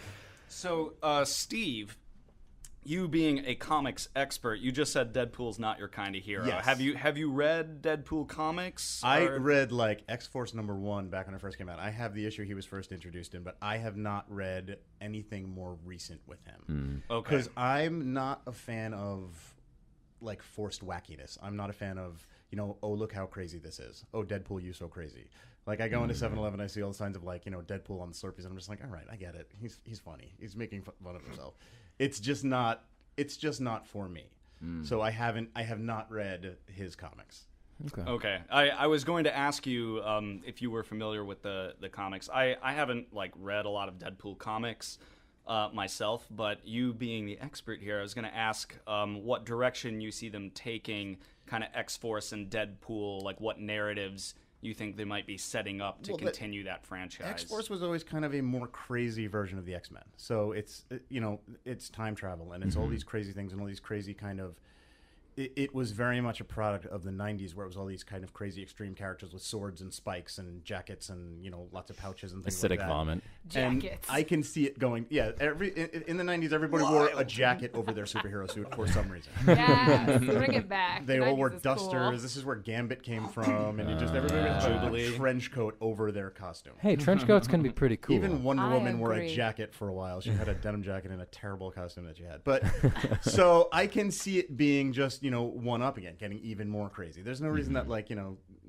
So, Steve, you being a comics expert, you just said Deadpool's not your kind of hero. Yes. Have you read Deadpool comics? I or- read like X-Force #1 back when it first came out. I have the issue he was first introduced in, but I have not read anything more recent with him. Okay. Because I'm not a fan of like forced wackiness. I'm not a fan of, oh, look how crazy this is. Oh, Deadpool, you so crazy. Like I go into 7-Eleven, I see all the signs of like, Deadpool on the Slurpees, and I'm just like, all right, I get it. He's funny. He's making fun of himself. It's just not for me. So I have not read his comics. Okay. I was going to ask you if you were familiar with the comics. I haven't like read a lot of Deadpool comics myself, but you being the expert here, I was going to ask what direction you see them taking kind of X-Force and Deadpool, like what narratives you think they might be setting up to continue that franchise. X-Force was always kind of a more crazy version of the X-Men. So it's time travel and it's all these crazy things and all these crazy kind of. It was very much a product of the 90s where it was all these kind of crazy extreme characters with swords and spikes and jackets and, lots of pouches and things Acidic like that. vomit. And Jackets. I can see it going. Yeah, in the 90s, everybody wore a jacket over their superhero suit for some reason. Yes, bring it back. They The all wore 90s is dusters. cool. This is where Gambit came from, and everybody was a trench coat over their costume. Hey, trench coats can be pretty cool. Even Wonder I Woman wore a agree. jacket for a while. She had a denim jacket and a terrible costume that she had. But so I can see it being just one up again, getting even more crazy. There's no reason that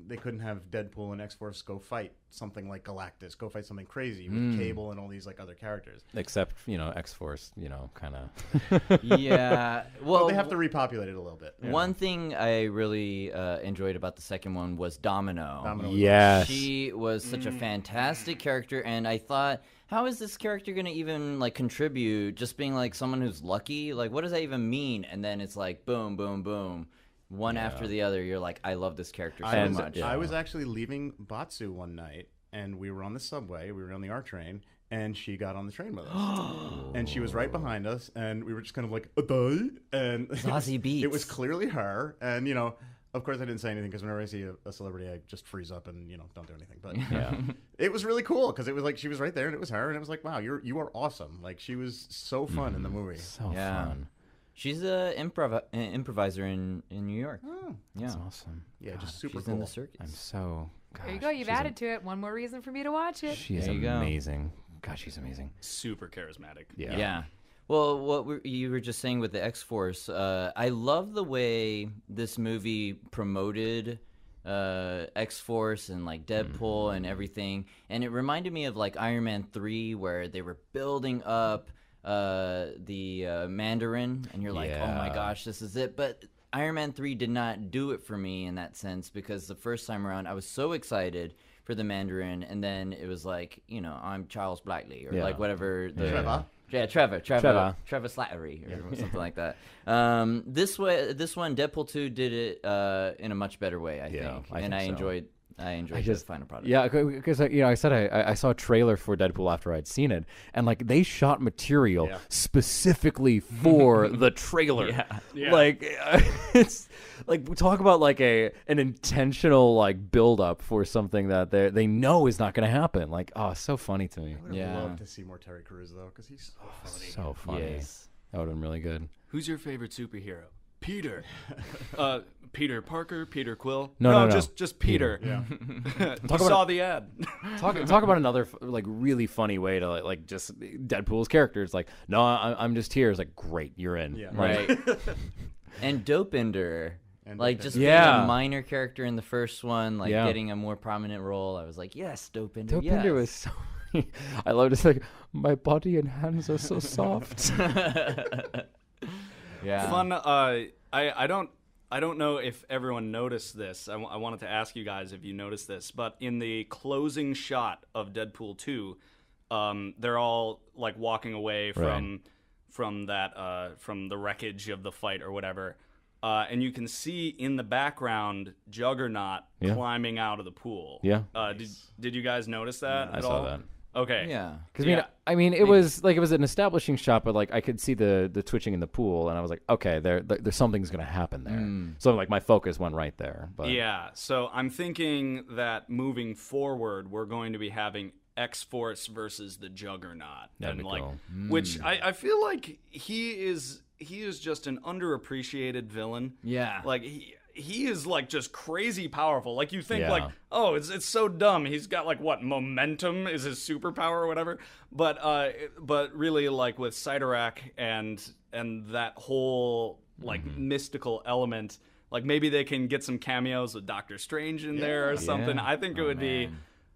they couldn't have Deadpool and X-Force go fight something like Galactus, go fight something crazy with Cable and all these like other characters. Except X-Force, kind of. Yeah. Well, Well, they have to repopulate it a little bit. one thing I really enjoyed about the second one was Domino. Domino was Yes. She was such a fantastic character, and I thought, how is this character going to even like contribute? Just being like someone who's lucky, like what does that even mean? And then it's like boom, boom, boom, one after the other. You're like, I love this character so much. I was actually leaving Batsu one night, and we were on the subway. We were on the R train, and she got on the train with us. And she was right behind us, and we were just kind of like, and Zazie Beetz. it was clearly her. And, of course I didn't say anything because whenever I see a celebrity, I just freeze up and, don't do anything. But it was really cool because it was like she was right there, and it was her, and it was like, wow, you are awesome. Like, she was so fun in the movie. So Yeah. fun. She's an improviser in New York. Oh, Yeah. That's awesome. yeah, just super She's cool. in the circus. I'm so. Gosh, There you go. You've she's added to it. One more reason for me to watch it. She is There you go. amazing. God, she's amazing. Super charismatic. Yeah. Well, you were just saying with the X-Force, I love the way this movie promoted X-Force and like Deadpool and everything. And it reminded me of like Iron Man 3 where they were building up the Mandarin and you're like, oh my Yeah. gosh, this is it. But Iron Man 3 did not do it for me in that sense because the first time around I was so excited for the Mandarin, and then it was like, I'm Charles Blackley or Yeah. like whatever. Trevor. Yeah, Trevor Trevor. Slattery or something like that. This one, Deadpool 2 did it in a much better way, I think, I and think I so. enjoyed the final product. Yeah, because I said I saw a trailer for Deadpool after I'd seen it, and like they shot material specifically for the trailer. Yeah. Like it's like we talk about like an intentional like build up for something that they know is not going to happen. Like, oh, so funny to me. I would Yeah. love to see more Terry Crews though, because he's so funny. So funny. Yes. That would have been really good. Who's your favorite superhero? Peter. Peter Parker, Peter Quill. No. Just Peter. Yeah. You saw the ad. Talk about another like really funny way to like just Deadpool's character. It's like, no, I'm just here. It's like, great, you're in. Yeah. Right. And Dopinder. And Like Dopinder. just being Yeah. a minor character in the first one, like Yeah. getting a more prominent role. I was like, yes, Dopinder. Dopinder yes. was so. I loved it. Like, my body and hands are so soft. Yeah. Fun. I don't know if everyone noticed this. I wanted to ask you guys if you noticed this, but in the closing shot of Deadpool 2, they're all like walking away from the wreckage of the fight or whatever. and you can see in the background Juggernaut climbing out of the pool. Yeah. Did you guys notice that I at saw all? that. Okay. Yeah. Because I mean, it was an establishing shot, but like I could see the twitching in the pool, and I was like, okay, there's something's gonna happen there. So like my focus went right there. But Yeah. So I'm thinking that moving forward, we're going to be having X-Force versus the Juggernaut, That'd be cool. which I feel like he is just an underappreciated villain. Yeah. Like he is like just crazy powerful. Like you think Yeah. like, oh, it's so dumb. He's got like what, momentum is his superpower or whatever. But really like with Cyttorak and that whole like mystical element, like maybe they can get some cameos with Doctor Strange in there or something. Yeah. I think it would be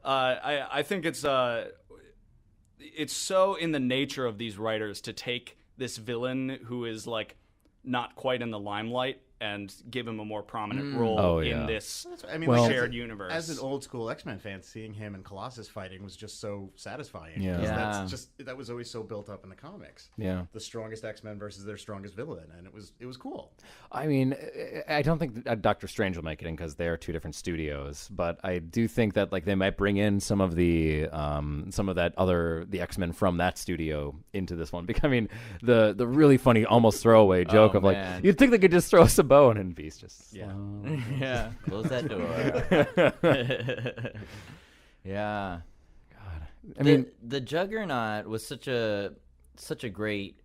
I think it's so in the nature of these writers to take this villain who is like not quite in the limelight and give him a more prominent role in this shared universe. As an old school X-Men fan, seeing him and Colossus fighting was just so satisfying. Yeah. 'Cause Yeah. that was always so built up in the comics. Yeah. The strongest X-Men versus their strongest villain, and it was cool. I mean, I don't think Doctor Strange will make it in because they are two different studios. But I do think that like they might bring in some of the X-Men from that studio into this one. Because I mean, the really funny almost throwaway joke of like man. you'd think they could just throw us a bone and Beast just Yeah. Close that door. Yeah. I mean, the Juggernaut was such a great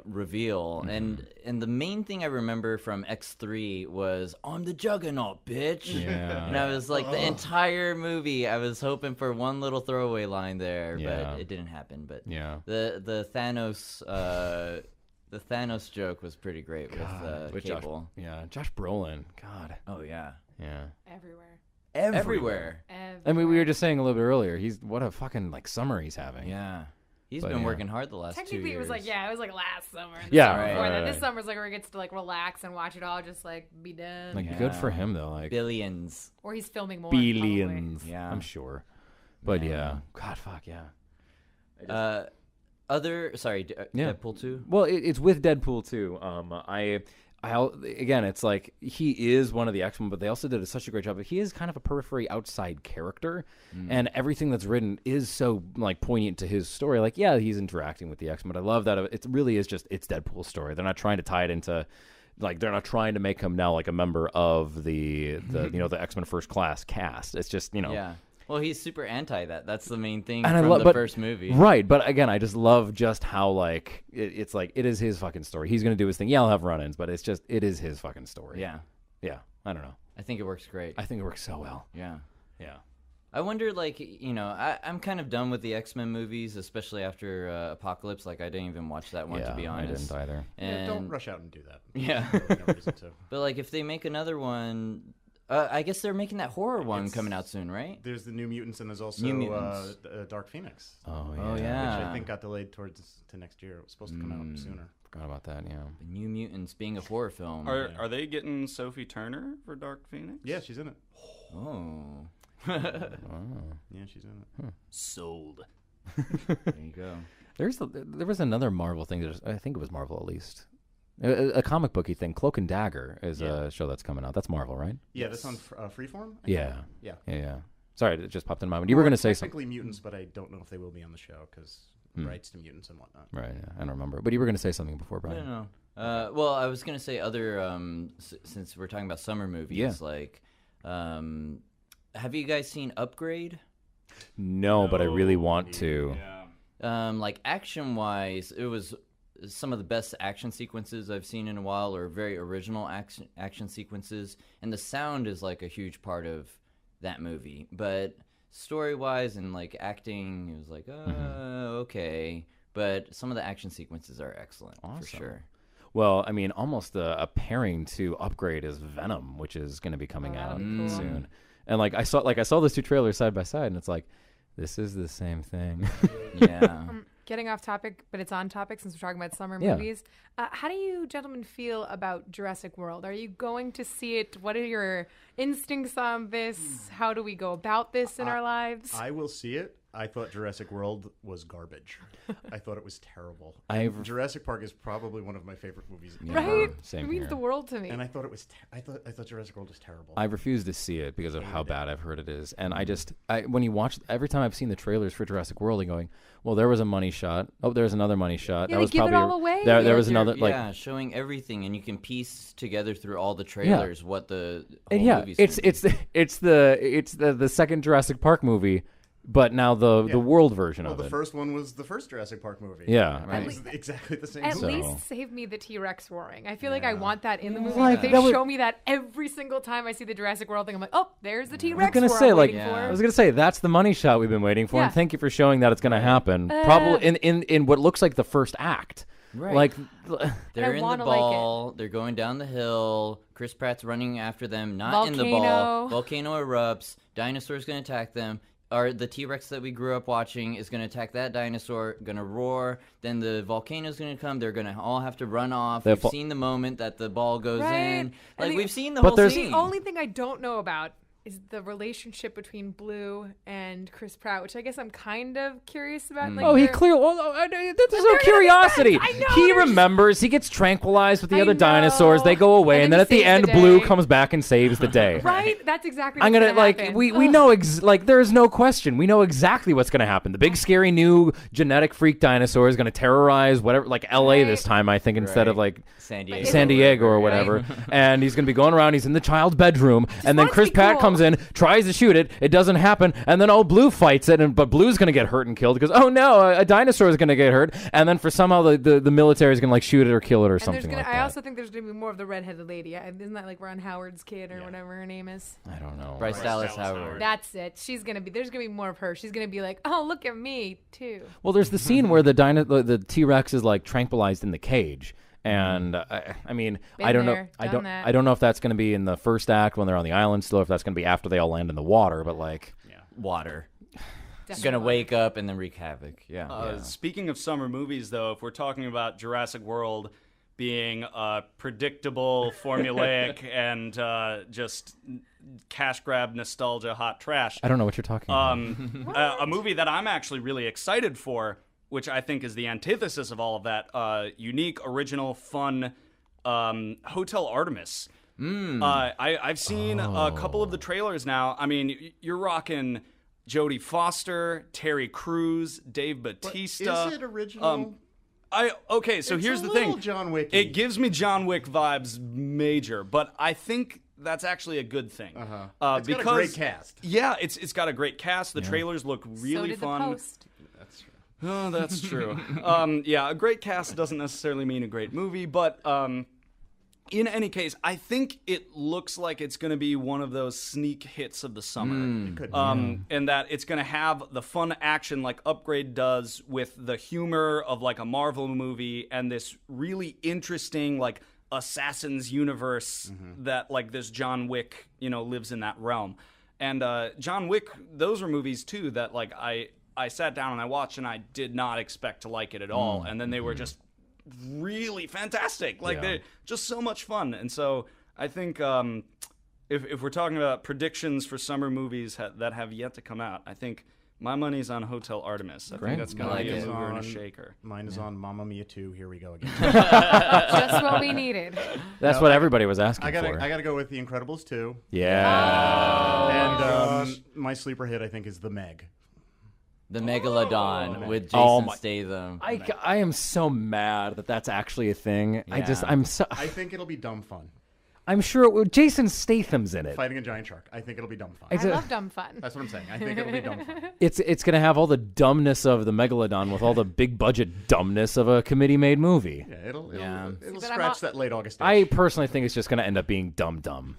reveal, and the main thing I remember from X3 was "I'm the Juggernaut, bitch." Yeah. And I was like, the entire movie, I was hoping for one little throwaway line there, Yeah. but it didn't happen. But yeah. the Thanos. The Thanos joke was pretty great with Cable. Josh Brolin. God. Oh yeah, Yeah. everywhere. I mean, we were just saying a little bit earlier. What a fucking like summer he's having. Yeah, he's But, been yeah. working hard the last 2 Technically, years. it was like it was like last summer. And Yeah, summer before right, that. right. This summer's like where he gets to like relax and watch it all, just like be done. Like good for him though. Like billions. Or he's filming more. probably. billions. Yeah. I'm sure. But yeah. God, fuck yeah. Deadpool 2? Well, it's with Deadpool too. Again, it's like he is one of the X-Men, but they also did such a great job. He is kind of a periphery outside character, and everything that's written is so like poignant to his story. Like, yeah, he's interacting with the X-Men, but I love that it really is just it's Deadpool's story. They're not trying to tie it into. Like they're not trying to make him now like a member of the the X-Men First Class cast. It's just Yeah. Well, he's super anti that. That's the main thing And from the first movie. Right, but again, I just love just how like it's like it is his fucking story. He's gonna do his thing. Yeah, I'll have run-ins, but it is his fucking story. Yeah. Yeah. I don't know. I think it works great. I think it works so well. Yeah. Yeah. I wonder, like, I'm kind of done with the X-Men movies, especially after Apocalypse. Like, I didn't even watch that one, to be honest. I didn't either. And, Don't rush out and do that. Yeah. No reason to. But, like, if they make another one... I guess they're making that horror one coming out soon, right? There's the New Mutants, and there's also New Mutants. Dark Phoenix. Oh yeah. Oh, yeah. Which I think got delayed to next year. It was supposed to come out sooner. Forgot about that. Yeah. The New Mutants being a horror film. Are they getting Sophie Turner for Dark Phoenix? Yeah, she's in it. Oh. Yeah, she's in it. Sold. There you go. There was another Marvel thing I think it was Marvel at least. A comic booky thing. Cloak and Dagger is a show that's coming out. That's Marvel, right? Yeah, that's on Freeform. Yeah. Yeah. Yeah. Sorry, it just popped in my mind. You were going to say something. Technically mutants, but I don't know if they will be on the show because rights to mutants and whatnot. Right. Yeah, I don't remember. But you were going to say something before, Brian. No. Well, I was gonna say other since we're talking about summer movies, like, have you guys seen Upgrade? No, but I really want to. Yeah. Like action wise, it was some of the best action sequences I've seen in a while, or very original action sequences, and the sound is like a huge part of that movie. But story wise and like acting, it was like okay. But some of the action sequences are excellent for sure. Well, I mean, almost a pairing to Upgrade is Venom, which is going to be coming out cool. soon. And like I saw those two trailers side by side, and it's like, this is the same thing. Yeah. Getting off topic, but it's on topic since we're talking about summer Yeah. movies. How do you gentlemen feel about Jurassic World? Are you going to see it? What are your instincts on this? How do we go about this in our lives? I will see it. I thought Jurassic World was garbage. I thought it was terrible. Jurassic Park is probably one of my favorite movies ever. Right? Same It means here. the world to me. And I thought it was. I thought Jurassic World was terrible. I refuse to see it because of how bad I've heard it is. And when you watch, every time I've seen the trailers for Jurassic World, I'm going, well, there was a money shot. Oh, there's another money shot. Yeah, that they was give it probably all away. There was They're- another like. yeah, showing everything, and you can piece together through all the trailers what the whole And yeah, movie's it's gonna be. it's the second Jurassic Park movie, but now the world version Well, of the it. first one was the first Jurassic Park movie. Yeah, Right. It was exactly the same At movie. least save me the T-Rex roaring. I feel like I want that in the movie. Like, They that would- show me that every single time I see the Jurassic World thing. I'm like, oh, there's the T-Rex. I was gonna roar say I'm like waiting Yeah. for. I was gonna say that's the money shot we've been waiting for, Yeah. and thank you for showing that it's gonna happen. Probably in what looks like the first act. Right. Like They're in the wanna like it. ball. They're going down the hill. Chris Pratt's running after them, not in the ball. Volcano. Volcano erupts. Dinosaur's going to attack them. Or the T-Rex that we grew up watching is going to attack that dinosaur, going to roar. Then the volcano's going to come. They're going to all have to run off. We've seen the moment that the ball goes Right. in. And Like, the- we've seen the But whole there's- scene. The only thing I don't know about is the relationship between Blue and Chris Pratt, which I guess I'm kind of curious about. Like, he they're- clearly. There's no they're curiosity. innocent. I know, He they're just- remembers. He gets tranquilized with the I other dinosaurs. They go away, know. and then at the he end, saves the Blue day. comes back and saves the day. Right? That's exactly I'm what's gonna like happen. we know like there's no question. We know exactly what's gonna happen. The big scary new genetic freak dinosaur is gonna terrorize whatever like L.A. Right. this time I think instead of like San Diego. Isn't- San Diego or Right. whatever. And he's gonna be going around. He's in the child's bedroom, and then want it to Chris be Pratt cool. comes in, tries to shoot it. It doesn't happen, and then Blue fights it, but Blue's gonna get hurt and killed because oh no, a dinosaur is gonna get hurt, and then for somehow the military is gonna like shoot it or kill it or And something there's gonna, like I that. also think there's going to be more of the redheaded lady. Isn't that like Ron Howard's kid or whatever her name is? I don't know. Bryce Dallas Howard. That's it. There's going to be more of her. She's going to be like, oh, look at me, too. Well, there's the scene where the T-Rex is like tranquilized in the cage, and I mean, Been I don't know, there, done that. I don't know if that's going to be in the first act when they're on the island still, or if that's going to be after they all land in the water. But like, Water. Definitely. Going to wake up and then wreak havoc. Yeah. Speaking of summer movies, though, if we're talking about Jurassic World being predictable, formulaic, and just cash grab nostalgia, hot trash, I don't know what you're talking about. a movie that I'm actually really excited for, which I think is the antithesis of all of that, unique, original, fun, Hotel Artemis. I've seen a couple of the trailers now. I mean, you're rocking Jodie Foster, Terry Crews, Dave Bautista. Is it original? So It's here's a the little thing. John Wick-y. It gives me John Wick vibes major, but I think that's actually a good thing. It's because got a great cast. Yeah, it's got a great cast. The trailers look really so did fun. The Post. That's true. Oh, that's true. Yeah, a great cast doesn't necessarily mean a great movie, but in any case, I think it looks like it's going to be one of those sneak hits of the summer. It could be. And that it's going to have the fun action like Upgrade does with the humor of like a Marvel movie and this really interesting like Assassin's universe that like this John Wick, lives in that realm. And John Wick, those were movies too that like I sat down and I watched and I did not expect to like it at all. And then they were just really fantastic. Like they're just so much fun. And so I think if we're talking about predictions for summer movies that have yet to come out, I think my money's on Hotel Artemis. I think that's going to be a mover and a shaker. Mine is on Mamma Mia 2. Here we go again. Just what we needed. That's what everybody was asking I for. gotta go with The Incredibles 2. Yeah. And my sleeper hit, I think, is The Meg. The Megalodon with Jason Oh my- Statham. I am so mad that that's actually a thing. Yeah. I think it'll be dumb fun. I'm sure it will. Jason Statham's in it. Fighting a giant shark. I think it'll be dumb fun. I love dumb fun. That's what I'm saying. I think it'll be dumb fun. It's gonna have all the dumbness of the Megalodon with all the big budget dumbness of a committee made movie. Yeah, it'll See, but I'm scratch not- that late August itch. I personally think it's just gonna end up being dumb.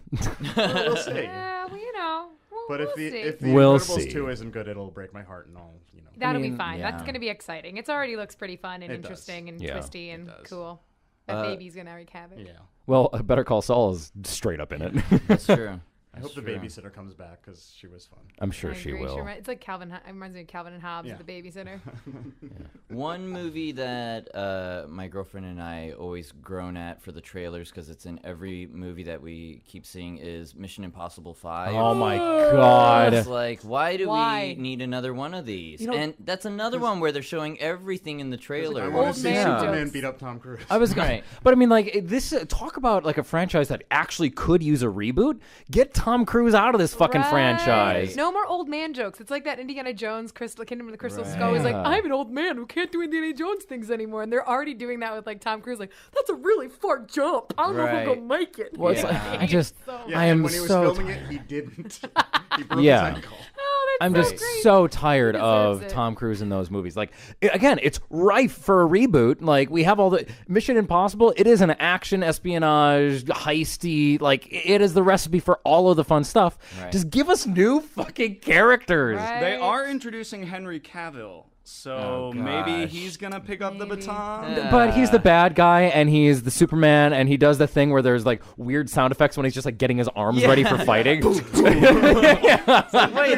We'll see. Yeah, well, But we'll if see. the We'll Incredibles see. 2 isn't good, it'll break my heart and all. That'll mean, be fine. yeah. That's going to be exciting. It already looks pretty fun and It does. interesting and Yeah. twisty and does. cool. That baby's going to wreak havoc. Yeah. Well, Better Call Saul is straight up in it. That's true. I hope the babysitter comes back because she was fun. I'm sure I she agree. will. It's like Calvin. It reminds me of Calvin and Hobbes, the babysitter. One movie that my girlfriend and I always groan at for the trailers because it's in every movie that we keep seeing is Mission Impossible 5. Oh my God. It's like, why do Why? we need another one of these? And that's another one where they're showing everything in the trailer. I want Old to see man Superman jokes. beat up Tom Cruise. I was Right. but I mean, like this. Talk about like a franchise that actually could use a reboot. Get Tom Cruise out of this fucking Right. franchise. No more old man jokes. It's like that Indiana Jones Kingdom of the Crystal Right. Skull. He's like, Yeah. I'm an old man who can't do Indiana Jones things anymore, and they're already doing that with like Tom Cruise. Like, that's a really far jump. I don't know if I'm Right. gonna make it. Well, it's like, Yeah. I just, Yeah, I and am when he was so. filming it, he didn't. He broke Yeah. his ankle. Oh, that's I'm so just great. so tired He of deserves it. Tom Cruise in those movies. Like, again, it's rife for a reboot. Like, we have all the Mission Impossible. It is an action, espionage, heisty. Like, it is the recipe for all of the fun stuff. Right. Just give us new fucking characters. Right. They are introducing Henry Cavill, so Oh, maybe gosh. he's gonna pick up the Maybe. baton. But he's the bad guy, and he's the Superman, and he does the thing where there's like weird sound effects when he's just like getting his arms ready for fighting. You've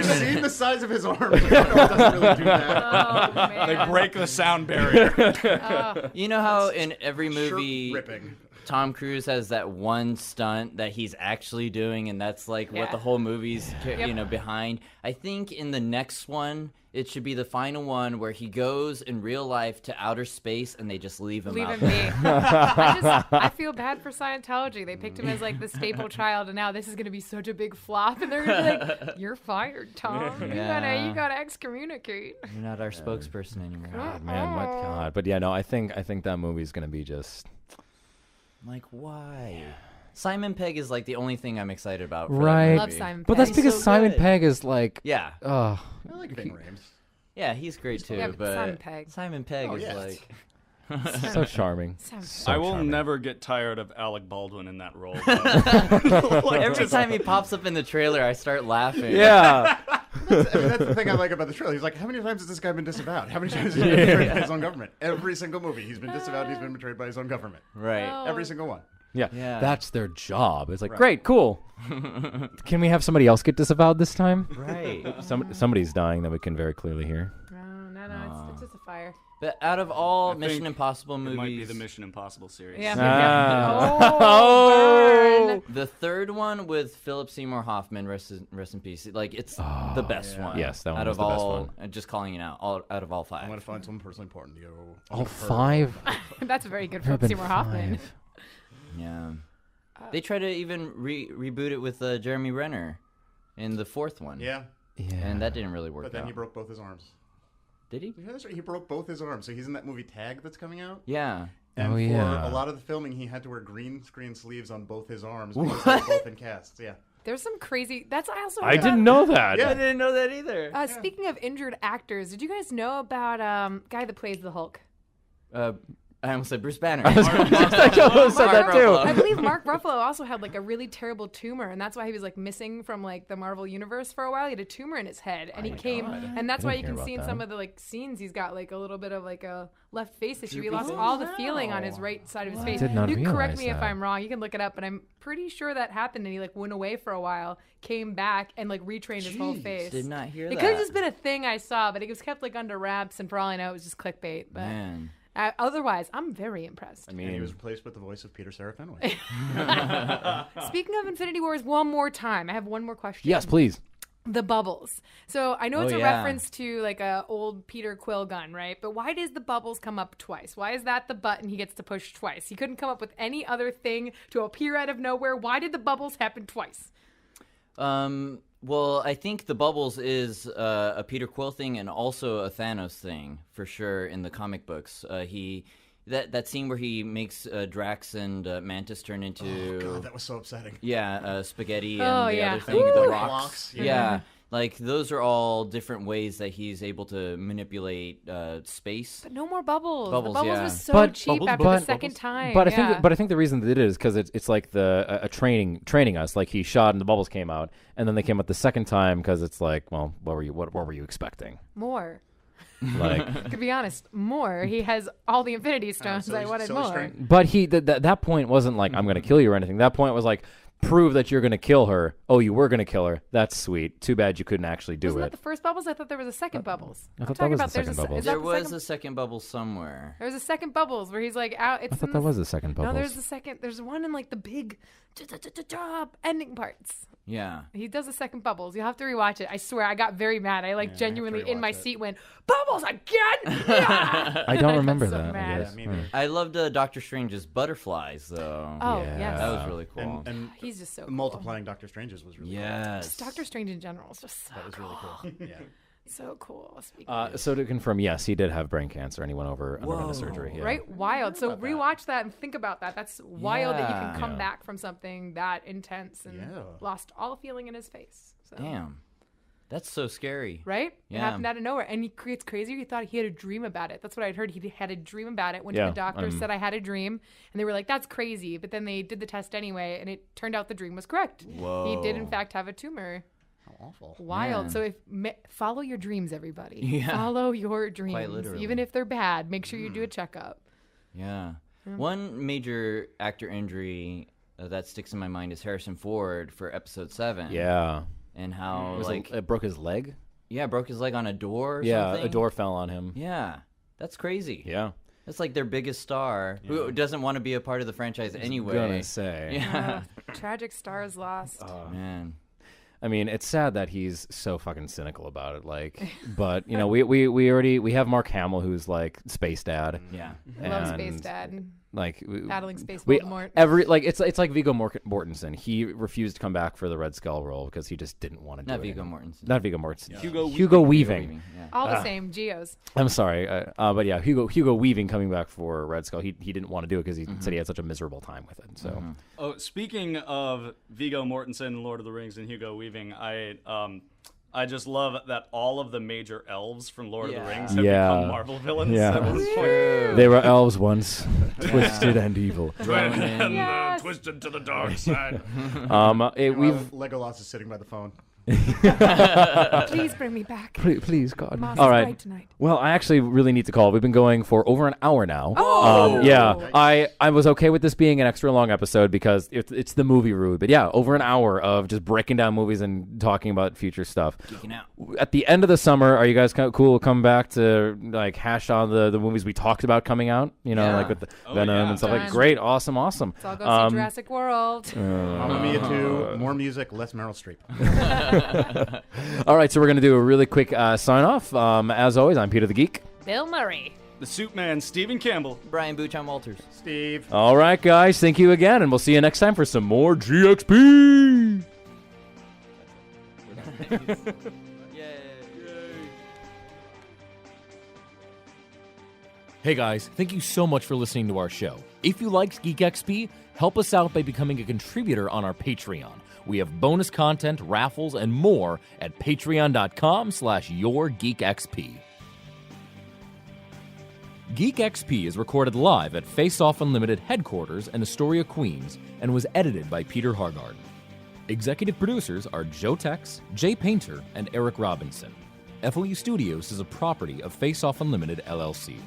seen the size of his arms. It doesn't really do that. Oh, man. They break the sound barrier. You know how in every movie Shirt ripping. Tom Cruise has that one stunt that he's actually doing, and that's like what Yeah. the whole movie's Yep. behind. I think in the next one, it should be the final one where he goes in real life to outer space and they just leave him Leave out him there. be. I feel bad for Scientology. They picked him as like the staple child, and now this is gonna be such a big flop, and they're gonna be like, "You're fired, Tom. Yeah. You gotta excommunicate." You're not our spokesperson anymore. God, man, what God? But yeah, no, I think that movie's gonna be just Like, why? Simon Pegg is like the only thing I'm excited about. For Right. That Love movie. Simon. But that's Pegg. because so Simon good. Pegg is like, Yeah, oh, I like Ving Rhames. yeah, he's great too. Yeah, but but Simon Pegg. is yeah. like. so charming. Simon So I will charming. never get tired of Alec Baldwin in that role. Every time he pops up in the trailer, I start laughing. Yeah. I mean, that's the thing I like about the trailer. He's like, how many times has this guy been disavowed? How many times has he been betrayed by his own government? Every single movie, he's been disavowed. He's been betrayed by his own government. Right. Oh. Every single one. Yeah, Yeah. that's their job. It's like, Right. great, cool. Can we have somebody else get disavowed this time? Right. Somebody's dying that we can very clearly hear. No, it's just a fire. But out of all I Mission think Impossible It movies, might be the Mission Impossible series. Yeah. Ah. Oh, burn. the third one with Philip Seymour Hoffman, rest in peace. Like it's the best one. Yes, that one out was of the best all, one. Just calling it out. Out of all I'm five. going to find someone personally important. Yo, All five? That's very good There have for been Seymour Hoffman. five. Yeah. They try to even reboot it with Jeremy Renner in the fourth one. Yeah, Yeah. And that didn't really work but then out. he broke both his arms. Did he? Yeah, that's right. He broke both his arms. So he's in that movie Tag that's coming out. Yeah. And Oh, yeah. for a lot of the filming, he had to wear green screen sleeves on both his arms because they were both in casts. Yeah. There's some crazy. That's I also. I heard didn't about- know that. Yeah. I didn't know that either. Speaking of injured actors, did you guys know about guy that plays the Hulk? I almost said Bruce Banner. I almost said that too. I believe Mark Ruffalo also had like a really terrible tumor, and that's why he was like missing from like the Marvel universe for a while. He had a tumor in his head, and he came, and that's I why didn't you hear can see in about some that. of the like scenes he's got like a little bit of like a left face issue. He Droopy lost face? all the feeling on his right side of his face. Did not You can correct realize me if that. I'm wrong. You can look it up, but I'm pretty sure that happened, and he like went away for a while, came back, and like retrained his whole Jeez. face. Did not hear It that. could have just been a thing I saw, but it was kept like under wraps, and for all I know, it was just clickbait. But Man. otherwise, I'm very impressed. I And he mean, was replaced with the voice of Peter Serafinowicz. Speaking of Infinity Wars, one more time, I have one more question. yes, please. The bubbles. So I know it's Oh, a yeah. reference to like a old Peter Quill gun, right? But why does the bubbles come up twice? Why is that the button he gets to push twice? He couldn't come up with any other thing to appear out of nowhere. Why did the bubbles happen twice? Well, I think the bubbles is a Peter Quill thing and also a Thanos thing for sure in the comic books. That scene where he makes Drax and Mantis turn into God, that was so upsetting. spaghetti Oh, and the yeah. other thing, Woo! the Blocks, rocks. yeah. Yeah, like those are all different ways that he's able to manipulate space. But no more bubbles. Bubbles, the bubbles yeah. was so But- cheap bubbles, after but- the second time. But I yeah. think the reason that it is because it's like a training us. Like he shot and the bubbles came out, and then they came out the second time because it's like, well, what were you expecting? more. Like, To be honest, more. He has all the Infinity Stones. so I he's wanted so more. strength. but that point wasn't like I'm gonna kill you or anything. That point was like prove that you're going to kill her. Oh, you were going to kill her. That's sweet. Too bad you couldn't actually do Wasn't it. that the first Bubbles? I thought there was a second Bubbles. I thought that was the second Bubbles. Is that There the was second? a second bubble somewhere. There was a second Bubbles where he's like out. It's I thought in that the- was the second Bubbles. No, there's the second. There's one in like the big ending parts. Yeah. He does the second Bubbles. You'll have to rewatch it. I swear, I got very mad. I like genuinely in my seat went, Bubbles again? Yeah! I don't got remember so that. mad. I guess. me neither. I loved Doctor Strange's butterflies, though. Oh, Yeah. yes. That was really cool. And He's just so multiplying Doctor Strange's was really Yes. Cool. Doctor Strange in general is just so cool. That was really cool. Yeah. So cool. Speaking of So to confirm, yes, he did have brain cancer and he went over underwent the surgery. Yeah. right? Wild. So rewatch that and think about that. That's wild that you can come Yeah. back from something that intense and Yeah. lost all feeling in his face. So. Damn. That's so scary. Right? It Yeah. happened out of nowhere. And it's crazy. He thought he had a dream about it. That's what I'd heard. He had a dream about it. Went to Yeah, the doctor, said, I had a dream. And they were like, that's crazy. But then they did the test anyway. And it turned out the dream was correct. Whoa. He did, in fact, have a tumor. How awful. Wild. Man. So follow your dreams, everybody. Yeah. Follow your dreams. literally. Even if they're bad, make sure you do a checkup. Yeah. One major actor injury that sticks in my mind is Harrison Ford for Episode 7. Yeah. And how, Was like, it broke his leg? yeah, broke his leg on a door or Yeah, something. a door fell on him. Yeah. That's crazy. Yeah. That's like their biggest star who doesn't want to be a part of the franchise anyway. Gonna say. Yeah. Tragic stars lost. Man. I mean, it's sad that he's so fucking cynical about it. Like, but you know, we have Mark Hamill who's like Space Dad. Yeah. Love and, Space Dad. Like Battling Space we Voldemort. it's like Viggo Mortensen. He refused to come back for the Red Skull role because he just didn't want to do Not it. Viggo anymore. Mortensen. Not Viggo Mortensen. Hugo Weaving. Yeah. All the same. Geos. I'm sorry, but yeah, Hugo Weaving coming back for Red Skull. He didn't want to do it because he said he had such a miserable time with it. So Oh, speaking of Viggo Mortensen, Lord of the Rings, and Hugo Weaving, I just love that all of the major elves from Lord of the Rings have become Marvel villains. Yeah. At this point. they were elves once, twisted and evil. Yes. Twisted to the dark side. We've Legolas is sitting by the phone. Please bring me back. please God. Moss All is right. right tonight. Well, I actually really need to call. We've been going for over an hour now. Oh! Yeah. I was okay with this being an extra long episode because it's the movie route. But yeah, over an hour of just breaking down movies and talking about future stuff. Geeking out. At the end of the summer, are you guys cool come back to like hash on the movies we talked about coming out? You know, Yeah. like with the Venom yeah. and stuff. Like, Done. great, awesome. Let's all go see Jurassic World. Mamma Mia 2, more music, less Meryl Streep. All right, so we're gonna do a really quick sign off. As always, I'm Peter the Geek. Bill Murray. The Suit Man, Stephen Campbell. Brian Buchan Walters. Steve. All right, guys, thank you again, and we'll see you next time for some more GXP. Hey guys, thank you so much for listening to our show. If you liked Geek XP, help us out by becoming a contributor on our Patreon. We have bonus content, raffles, and more at patreon.com/yourgeekxp. Geek XP is recorded live at Face Off Unlimited headquarters in Astoria, Queens, and was edited by Peter Hargarden. Executive producers are Joe Tex, Jay Painter, and Eric Robinson. FOU Studios is a property of Face Off Unlimited, LLC.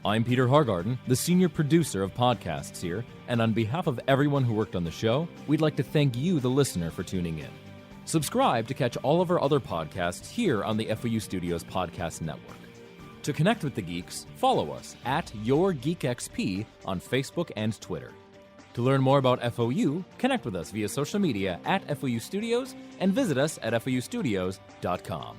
I'm Peter Hargarden, the senior producer of podcasts here, and on behalf of everyone who worked on the show, we'd like to thank you, the listener, for tuning in. Subscribe to catch all of our other podcasts here on the FOU Studios Podcast Network. To connect with the geeks, follow us at YourGeekXP on Facebook and Twitter. To learn more about FOU, connect with us via social media at FOU Studios and visit us at FOUstudios.com.